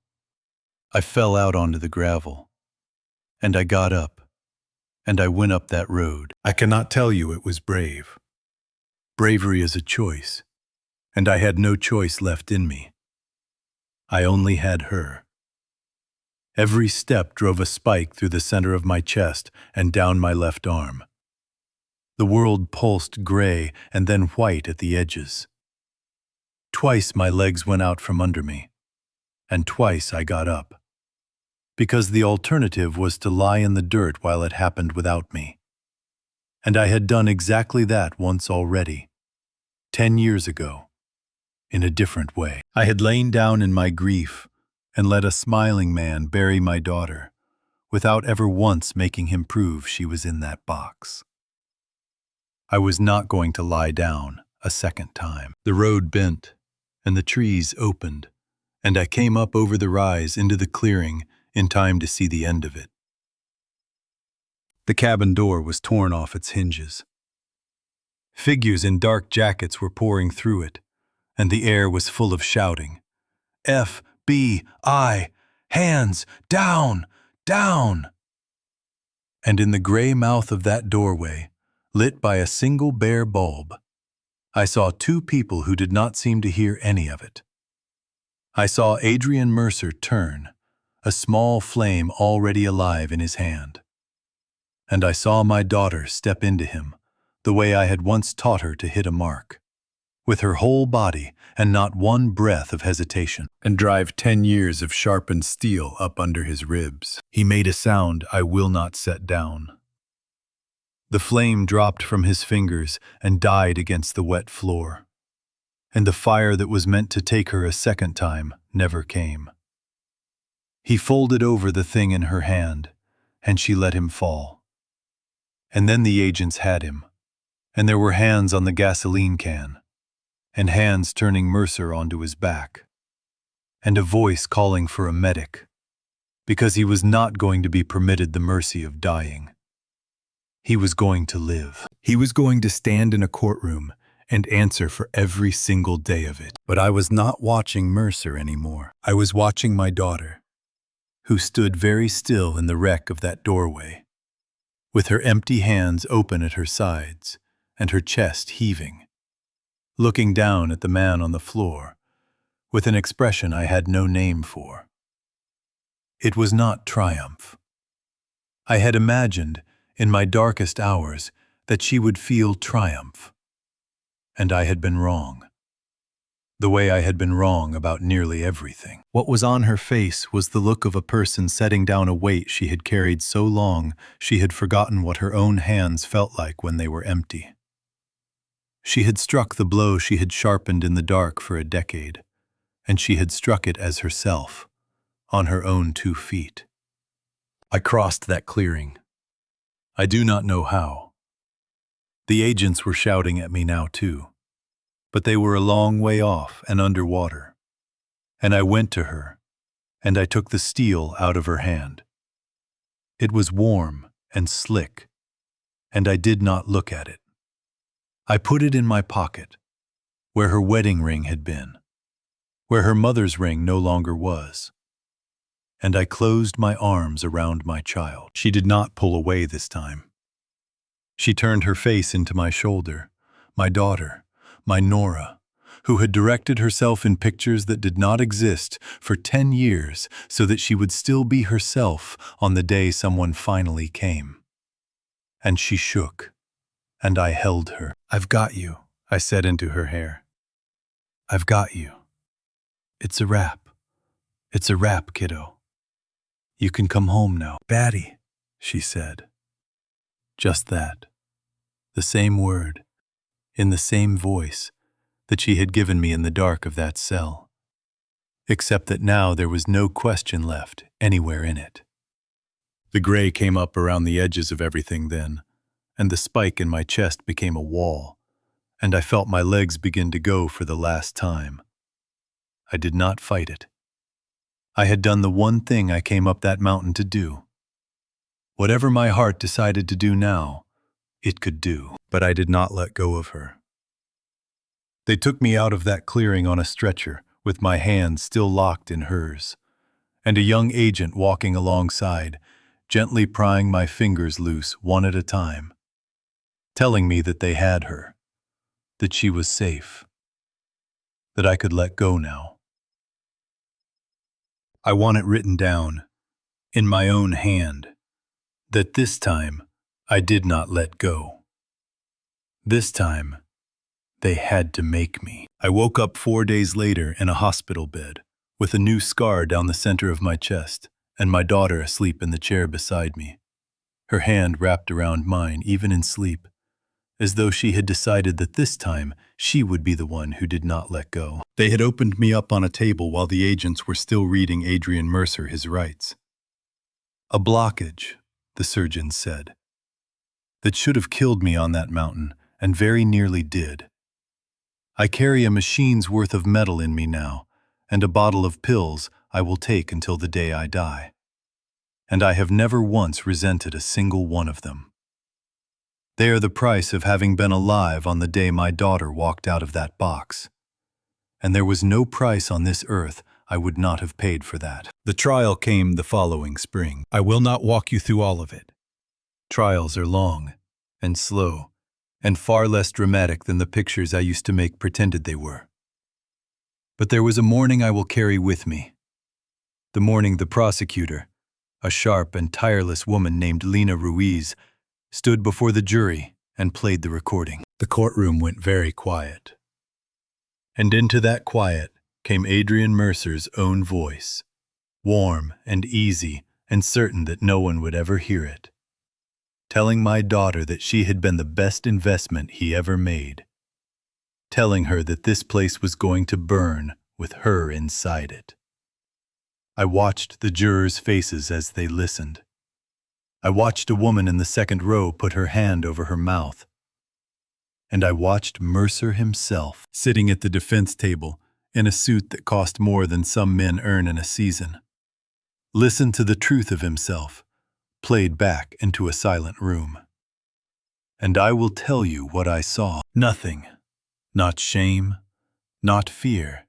I fell out onto the gravel, and I got up, and I went up that road. I cannot tell you it was brave. Bravery is a choice, and I had no choice left in me. I only had her. Every step drove a spike through the center of my chest and down my left arm. The world pulsed gray and then white at the edges. Twice my legs went out from under me, and twice I got up, because the alternative was to lie in the dirt while it happened without me. And I had done exactly that once already, 10 years ago, in a different way. I had lain down in my grief and let a smiling man bury my daughter, without ever once making him prove she was in that box. I was not going to lie down a second time. The road bent, and the trees opened, and I came up over the rise into the clearing in time to see the end of it. The cabin door was torn off its hinges. Figures in dark jackets were pouring through it, and the air was full of shouting. FBI! Hands! Down! Down! And in the gray mouth of that doorway, lit by a single bare bulb, I saw 2 people who did not seem to hear any of it. I saw Adrian Mercer turn, a small flame already alive in his hand. And I saw my daughter step into him, the way I had once taught her to hit a mark, with her whole body and not one breath of hesitation, and drive 10 years of sharpened steel up under his ribs. He made a sound I will not set down. The flame dropped from his fingers and died against the wet floor, and the fire that was meant to take her a second time never came. He folded over the thing in her hand, and she let him fall. And then the agents had him, and there were hands on the gasoline can, and hands turning Mercer onto his back, and a voice calling for a medic, because he was not going to be permitted the mercy of dying. He was going to live. He was going to stand in a courtroom and answer for every single day of it. But I was not watching Mercer anymore. I was watching my daughter, who stood very still in the wreck of that doorway, with her empty hands open at her sides and her chest heaving, looking down at the man on the floor with an expression I had no name for. It was not triumph. I had imagined, in my darkest hours, that she would feel triumph. And I had been wrong. The way I had been wrong about nearly everything. What was on her face was the look of a person setting down a weight she had carried so long she had forgotten what her own hands felt like when they were empty. She had struck the blow she had sharpened in the dark for a decade, and she had struck it as herself, on her own 2 feet. I crossed that clearing. I do not know how. The agents were shouting at me now too, but they were a long way off and underwater. And I went to her, and I took the steel out of her hand. It was warm and slick, and I did not look at it. I put it in my pocket, where her wedding ring had been, where her mother's ring no longer was. And I closed my arms around my child. She did not pull away this time. She turned her face into my shoulder, my daughter, my Nora, who had directed herself in pictures that did not exist for 10 years so that she would still be herself on the day someone finally came. And she shook, and I held her. "I've got you," I said into her hair. "I've got you. It's a wrap. It's a wrap, kiddo. You can come home now." "Batty," she said. Just that. The same word, in the same voice, that she had given me in the dark of that cell. Except that now there was no question left anywhere in it. The gray came up around the edges of everything then, and the spike in my chest became a wall, and I felt my legs begin to go for the last time. I did not fight it. I had done the one thing I came up that mountain to do. Whatever my heart decided to do now, it could do. But I did not let go of her. They took me out of that clearing on a stretcher, with my hands still locked in hers, and a young agent walking alongside, gently prying my fingers loose one at a time, telling me that they had her, that she was safe, that I could let go now. I want it written down, in my own hand, that this time I did not let go. This time, they had to make me. I woke up 4 days later in a hospital bed, with a new scar down the center of my chest, and my daughter asleep in the chair beside me, her hand wrapped around mine even in sleep, as though she had decided that this time she would be the one who did not let go. They had opened me up on a table while the agents were still reading Adrian Mercer his rights. A blockage, the surgeons said, that should have killed me on that mountain, and very nearly did. I carry a machine's worth of metal in me now, and a bottle of pills I will take until the day I die. And I have never once resented a single one of them. They are the price of having been alive on the day my daughter walked out of that box. And there was no price on this earth I would not have paid for that. The trial came the following spring. I will not walk you through all of it. Trials are long and slow, and far less dramatic than the pictures I used to make pretended they were. But there was a morning I will carry with me. The morning the prosecutor, a sharp and tireless woman named Lena Ruiz, stood before the jury and played the recording. The courtroom went very quiet. And into that quiet came Adrian Mercer's own voice, warm and easy and certain that no one would ever hear it, telling my daughter that she had been the best investment he ever made, telling her that this place was going to burn with her inside it. I watched the jurors' faces as they listened. I watched a woman in the second row put her hand over her mouth. And I watched Mercer himself sitting at the defense table in a suit that cost more than some men earn in a season. Listen to the truth of himself, played back into a silent room. And I will tell you what I saw. Nothing. Not shame, not fear.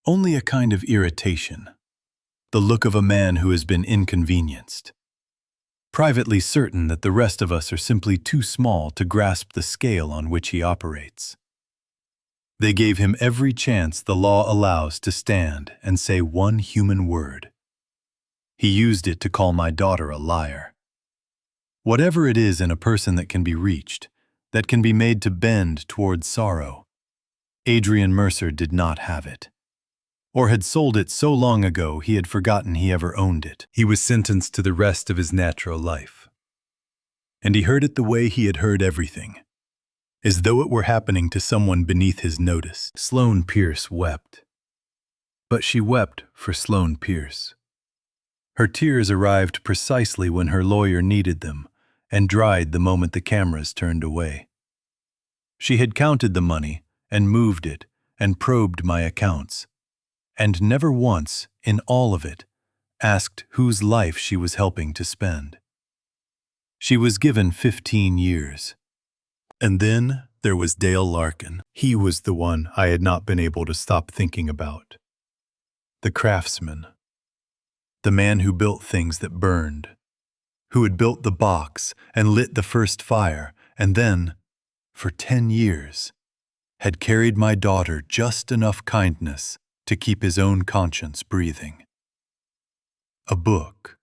Only a kind of irritation. The look of a man who has been inconvenienced. Privately certain that the rest of us are simply too small to grasp the scale on which he operates. They gave him every chance the law allows to stand and say one human word. He used it to call my daughter a liar. Whatever it is in a person that can be reached, that can be made to bend towards sorrow, Adrian Mercer did not have it. Or had sold it so long ago he had forgotten he ever owned it. He was sentenced to the rest of his natural life. And he heard it the way he had heard everything, as though it were happening to someone beneath his notice. Sloane Pierce wept. But she wept for Sloane Pierce. Her tears arrived precisely when her lawyer needed them, and dried the moment the cameras turned away. She had counted the money, and moved it, and probed my accounts, and never once, in all of it, asked whose life she was helping to spend. She was given 15 years. And then there was Dale Larkin. He was the one I had not been able to stop thinking about. The craftsman. The man who built things that burned. Who had built the box and lit the first fire, and then, for 10 years, had carried my daughter just enough kindness to keep his own conscience breathing. A book,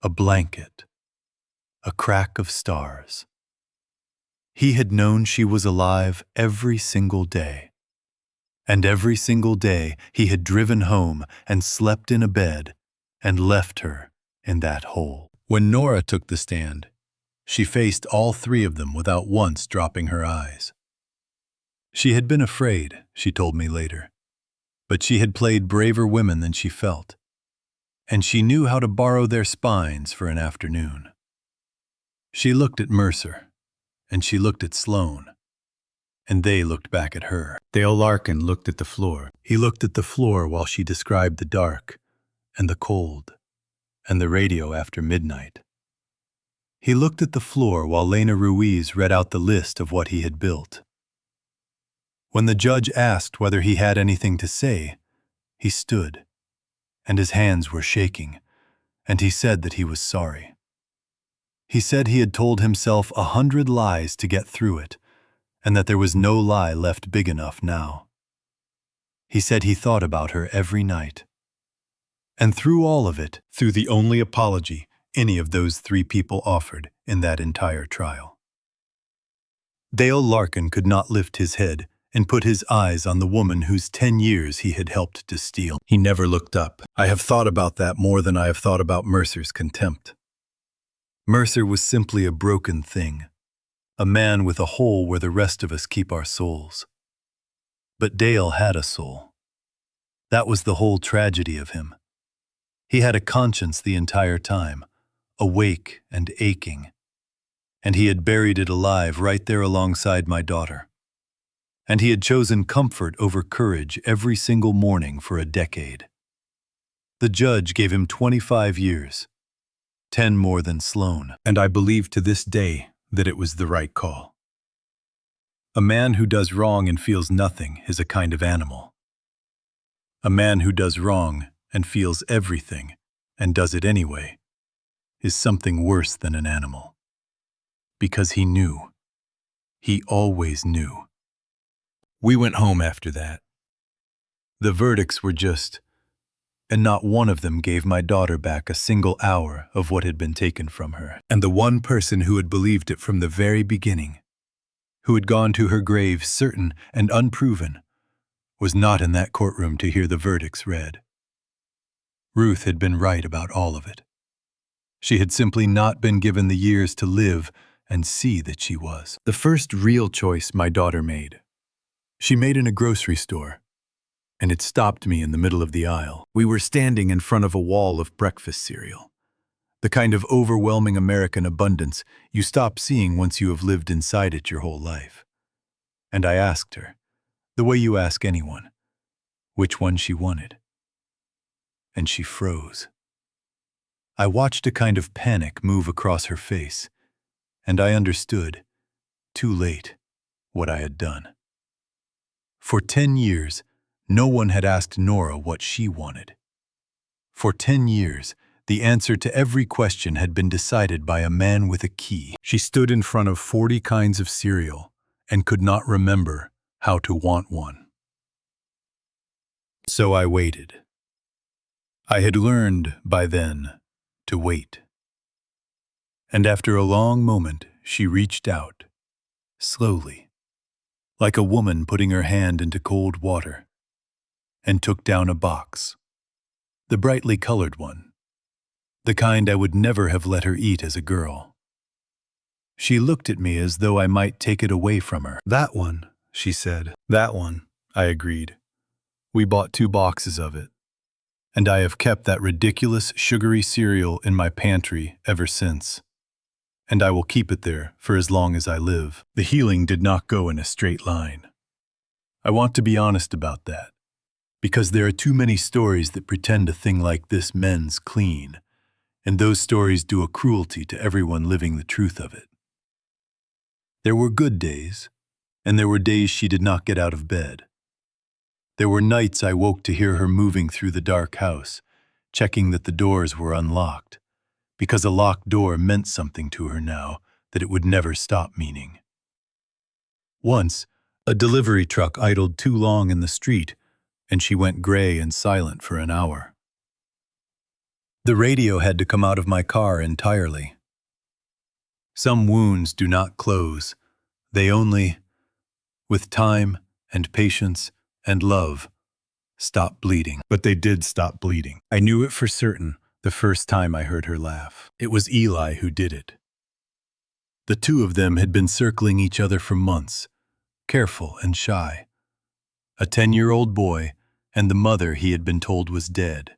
a blanket, a crack of stars. He had known she was alive every single day. And every single day he had driven home and slept in a bed and left her in that hole. When Nora took the stand, she faced all three of them without once dropping her eyes. She had been afraid, she told me later, but she had played braver women than she felt, and she knew how to borrow their spines for an afternoon. She looked at Mercer, and she looked at Sloane, and they looked back at her. Dale Larkin looked at the floor. He looked at the floor while she described the dark, and the cold, and the radio after midnight. He looked at the floor while Lena Ruiz read out the list of what he had built. When the judge asked whether he had anything to say, he stood, and his hands were shaking, and he said that he was sorry. He said he had told himself 100 lies to get through it, and that there was no lie left big enough now. He said he thought about her every night. And through all of it, through the only apology any of those three people offered in that entire trial. Dale Larkin could not lift his head and put his eyes on the woman whose 10 years he had helped to steal. He never looked up. I have thought about that more than I have thought about Mercer's contempt. Mercer was simply a broken thing, a man with a hole where the rest of us keep our souls. But Dale had a soul. That was the whole tragedy of him. He had a conscience the entire time, awake and aching, and he had buried it alive right there alongside my daughter. And he had chosen comfort over courage every single morning for a decade. The judge gave him 25 years, 10 more than Sloane, and I believe to this day that it was the right call. A man who does wrong and feels nothing is a kind of animal. A man who does wrong and feels everything and does it anyway is something worse than an animal. Because he knew. He always knew. We went home after that. The verdicts were just, and not one of them gave my daughter back a single hour of what had been taken from her. And the one person who had believed it from the very beginning, who had gone to her grave certain and unproven, was not in that courtroom to hear the verdicts read. Ruth had been right about all of it. She had simply not been given the years to live and see that she was. The first real choice my daughter made, she made in a grocery store, and it stopped me in the middle of the aisle. We were standing in front of a wall of breakfast cereal, the kind of overwhelming American abundance you stop seeing once you have lived inside it your whole life. And I asked her, the way you ask anyone, which one she wanted. And she froze. I watched a kind of panic move across her face, and I understood, too late, what I had done. For 10 years, no one had asked Nora what she wanted. For 10 years, the answer to every question had been decided by a man with a key. She stood in front of 40 kinds of cereal and could not remember how to want one. So I waited. I had learned by then to wait. And after a long moment, she reached out, slowly, like a woman putting her hand into cold water, and took down a box, the brightly colored one, the kind I would never have let her eat as a girl. She looked at me as though I might take it away from her. "That one," she said. "That one," I agreed. We bought 2 boxes of it, and I have kept that ridiculous sugary cereal in my pantry ever since. And I will keep it there for as long as I live. The healing did not go in a straight line. I want to be honest about that, because there are too many stories that pretend a thing like this mends clean, and those stories do a cruelty to everyone living the truth of it. There were good days, and there were days she did not get out of bed. There were nights I woke to hear her moving through the dark house, checking that the doors were unlocked, because a locked door meant something to her now that it would never stop meaning. Once, a delivery truck idled too long in the street, and she went gray and silent for an hour. The radio had to come out of my car entirely. Some wounds do not close. They only, with time and patience and love, stop bleeding. But they did stop bleeding. I knew it for certain the first time I heard her laugh. It was Eli who did it. The 2 of them had been circling each other for months, careful and shy. A 10-year-old boy and the mother he had been told was dead.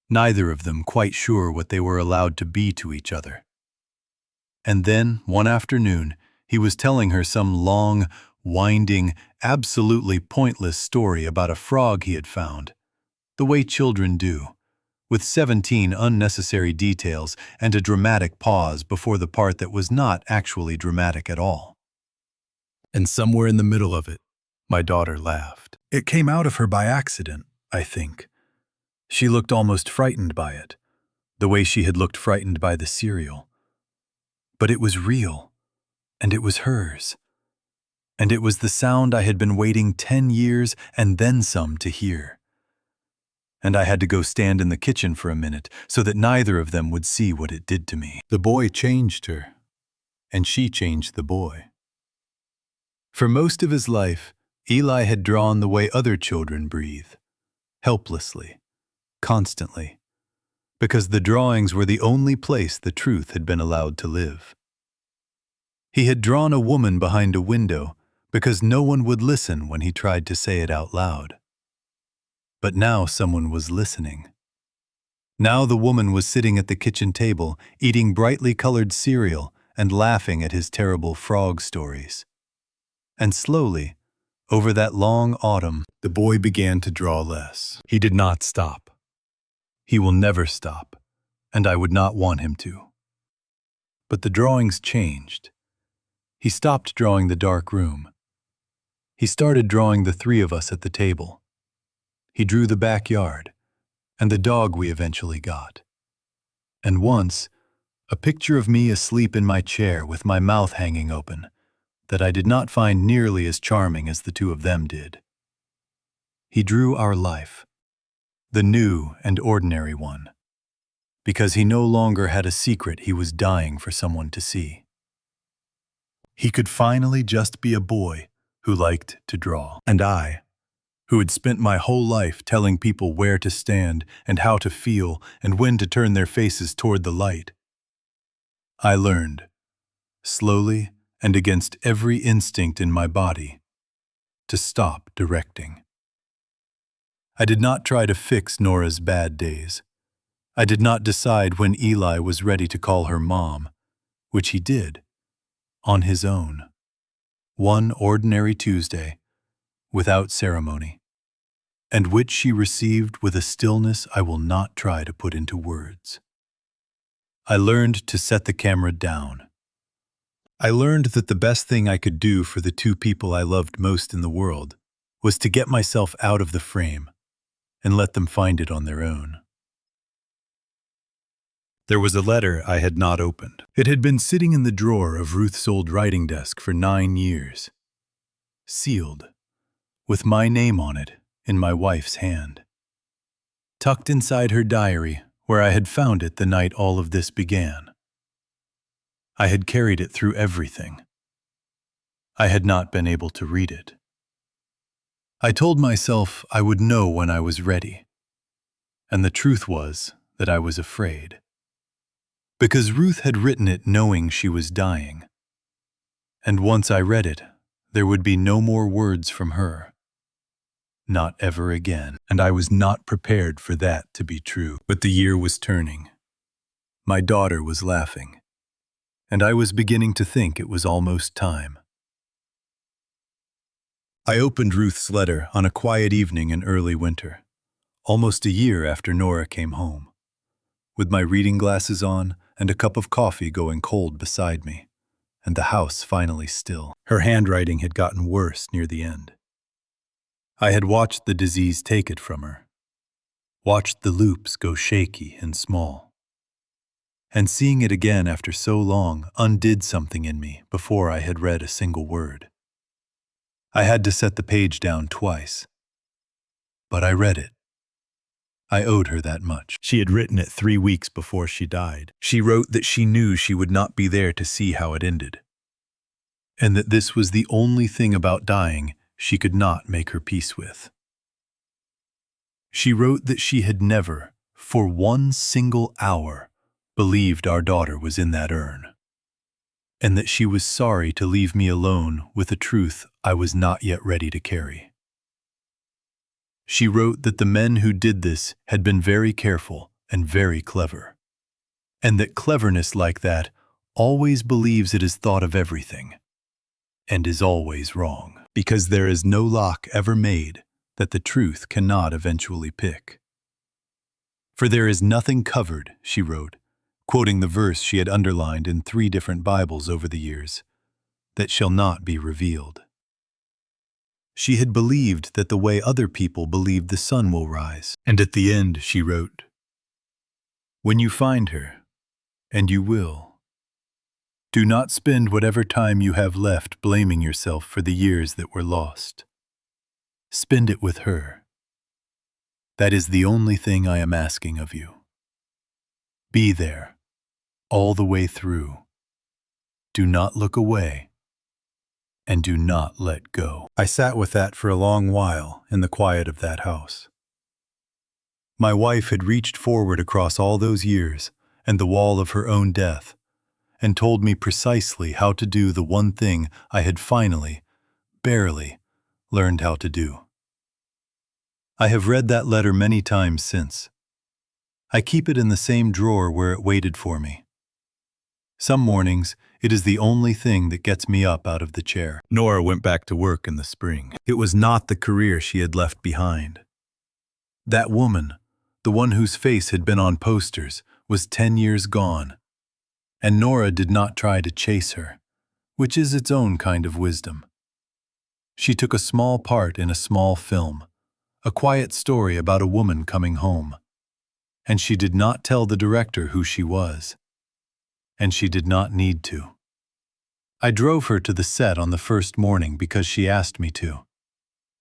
Neither of them quite sure what they were allowed to be to each other. And then, one afternoon, he was telling her some long, winding, absolutely pointless story about a frog he had found, the way children do, with 17 unnecessary details and a dramatic pause before the part that was not actually dramatic at all. And somewhere in the middle of it, my daughter laughed. It came out of her by accident, I think. She looked almost frightened by it, the way she had looked frightened by the cereal. But it was real, and it was hers. And it was the sound I had been waiting 10 years and then some to hear. And I had to go stand in the kitchen for a minute so that neither of them would see what it did to me. The boy changed her, and she changed the boy. For most of his life, Eli had drawn the way other children breathe, helplessly, constantly, because the drawings were the only place the truth had been allowed to live. He had drawn a woman behind a window because no one would listen when he tried to say it out loud. But now someone was listening. Now the woman was sitting at the kitchen table, eating brightly colored cereal and laughing at his terrible frog stories. And slowly, over that long autumn, the boy began to draw less. He did not stop. He will never stop, and I would not want him to. But the drawings changed. He stopped drawing the dark room. He started drawing the 3 of us at the table. He drew the backyard, and the dog we eventually got. And once, a picture of me asleep in my chair with my mouth hanging open, that I did not find nearly as charming as the 2 of them did. He drew our life, the new and ordinary one, because he no longer had a secret he was dying for someone to see. He could finally just be a boy who liked to draw. And I, who had spent my whole life telling people where to stand and how to feel and when to turn their faces toward the light, I learned, slowly and against every instinct in my body, to stop directing. I did not try to fix Nora's bad days. I did not decide when Eli was ready to call her mom, which he did, on his own. One ordinary Tuesday, without ceremony, and which she received with a stillness I will not try to put into words. I learned to set the camera down. I learned that the best thing I could do for the 2 people I loved most in the world was to get myself out of the frame and let them find it on their own. There was a letter I had not opened. It had been sitting in the drawer of Ruth's old writing desk for 9 years, sealed, with my name on it in my wife's hand, tucked inside her diary where I had found it the night all of this began. I had carried it through everything. I had not been able to read it. I told myself I would know when I was ready. And the truth was that I was afraid. Because Ruth had written it knowing she was dying. And once I read it, there would be no more words from her. Not ever again. And I was not prepared for that to be true. But the year was turning. My daughter was laughing. And I was beginning to think it was almost time. I opened Ruth's letter on a quiet evening in early winter, almost a year after Nora came home, with my reading glasses on and a cup of coffee going cold beside me, and the house finally still. Her handwriting had gotten worse near the end. I had watched the disease take it from her, watched the loops go shaky and small. And seeing it again after so long undid something in me before I had read a single word. I had to set the page down twice. But I read it. I owed her that much. She had written it 3 weeks before she died. She wrote that she knew she would not be there to see how it ended, and that this was the only thing about dying she could not make her peace with. She wrote that she had never, for one single hour, believed our daughter was in that urn, and that she was sorry to leave me alone with a truth I was not yet ready to carry. She wrote that the men who did this had been very careful and very clever, and that cleverness like that always believes it is thought of everything, and is always wrong, because there is no lock ever made that the truth cannot eventually pick. For there is nothing covered, she wrote, quoting the verse she had underlined in 3 different Bibles over the years, that shall not be revealed. She had believed that the way other people believe the sun will rise. And at the end, she wrote, "When you find her, and you will, do not spend whatever time you have left blaming yourself for the years that were lost. Spend it with her. That is the only thing I am asking of you. Be there, all the way through. Do not look away. And do not let go." I sat with that for a long while in the quiet of that house. My wife had reached forward across all those years and the wall of her own death, and told me precisely how to do the one thing I had finally, barely, learned how to do. I have read that letter many times since. I keep it in the same drawer where it waited for me. Some mornings, it is the only thing that gets me up out of the chair. Nora went back to work in the spring. It was not the career she had left behind. That woman, the one whose face had been on posters, was 10 years gone. And Nora did not try to chase her, which is its own kind of wisdom. She took a small part in a small film, a quiet story about a woman coming home. And she did not tell the director who she was. And she did not need to. I drove her to the set on the first morning because she asked me to.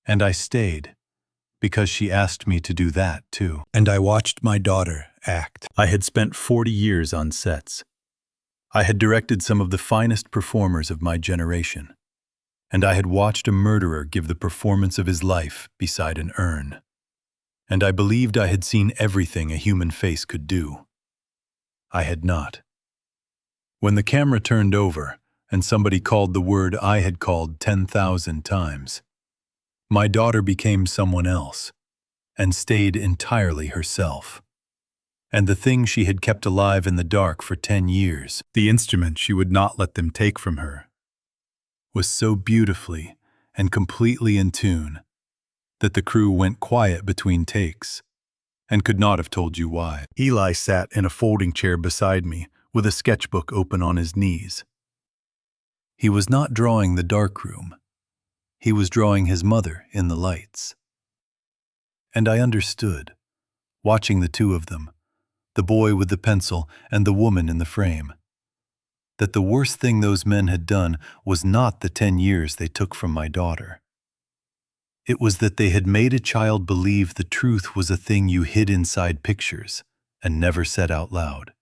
And I stayed because she asked me to do that too. And I watched my daughter act. I had spent 40 years on sets. I had directed some of the finest performers of my generation. And I had watched a murderer give the performance of his life beside an urn. And I believed I had seen everything a human face could do. I had not. When the camera turned over and somebody called the word I had called 10,000 times, my daughter became someone else and stayed entirely herself. And the thing she had kept alive in the dark for 10 years, the instrument she would not let them take from her, was so beautifully and completely in tune that the crew went quiet between takes and could not have told you why. Eli sat in a folding chair beside me with a sketchbook open on his knees. He was not drawing the darkroom. He was drawing his mother in the lights. And I understood, watching the two of them, the boy with the pencil and the woman in the frame, that the worst thing those men had done was not the 10 years they took from my daughter. It was that they had made a child believe the truth was a thing you hid inside pictures and never said out loud.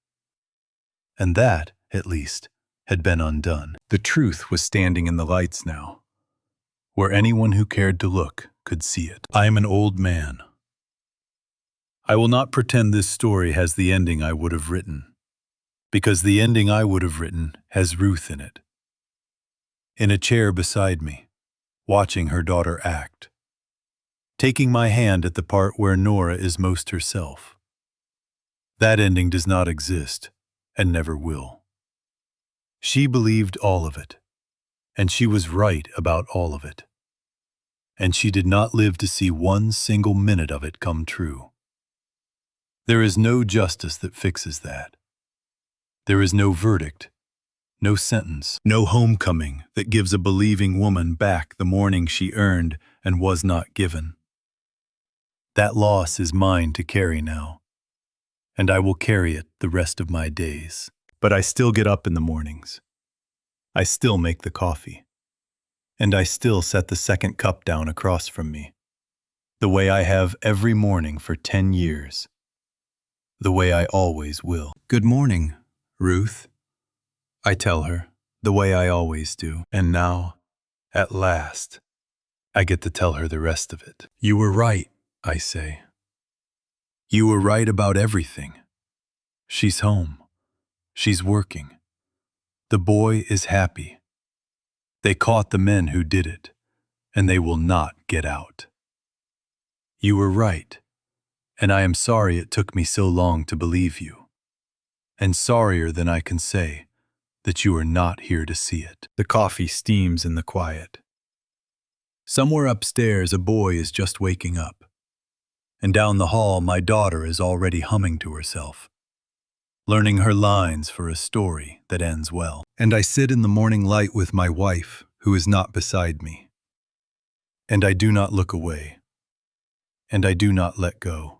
And that, at least, had been undone. The truth was standing in the lights now, where anyone who cared to look could see it. I am an old man. I will not pretend this story has the ending I would have written, because the ending I would have written has Ruth in it. In a chair beside me, watching her daughter act, taking my hand at the part where Nora is most herself. That ending does not exist, and never will. She believed all of it, and she was right about all of it. And she did not live to see one single minute of it come true. There is no justice that fixes that. There is no verdict, no sentence, no homecoming that gives a believing woman back the morning she earned and was not given. That loss is mine to carry now, and I will carry it the rest of my days. But I still get up in the mornings. I still make the coffee. And I still set the second cup down across from me, the way I have every morning for 10 years, the way I always will. Good morning, Ruth, I tell her, the way I always do. And now, at last, I get to tell her the rest of it. You were right, I say. You were right about everything. She's home. She's working. The boy is happy. They caught the men who did it, and they will not get out. You were right, and I am sorry it took me so long to believe you, and sorrier than I can say that you are not here to see it. The coffee steams in the quiet. Somewhere upstairs a boy is just waking up, and down the hall my daughter is already humming to herself, learning her lines for a story that ends well. And I sit in the morning light with my wife, who is not beside me. And I do not look away. And I do not let go.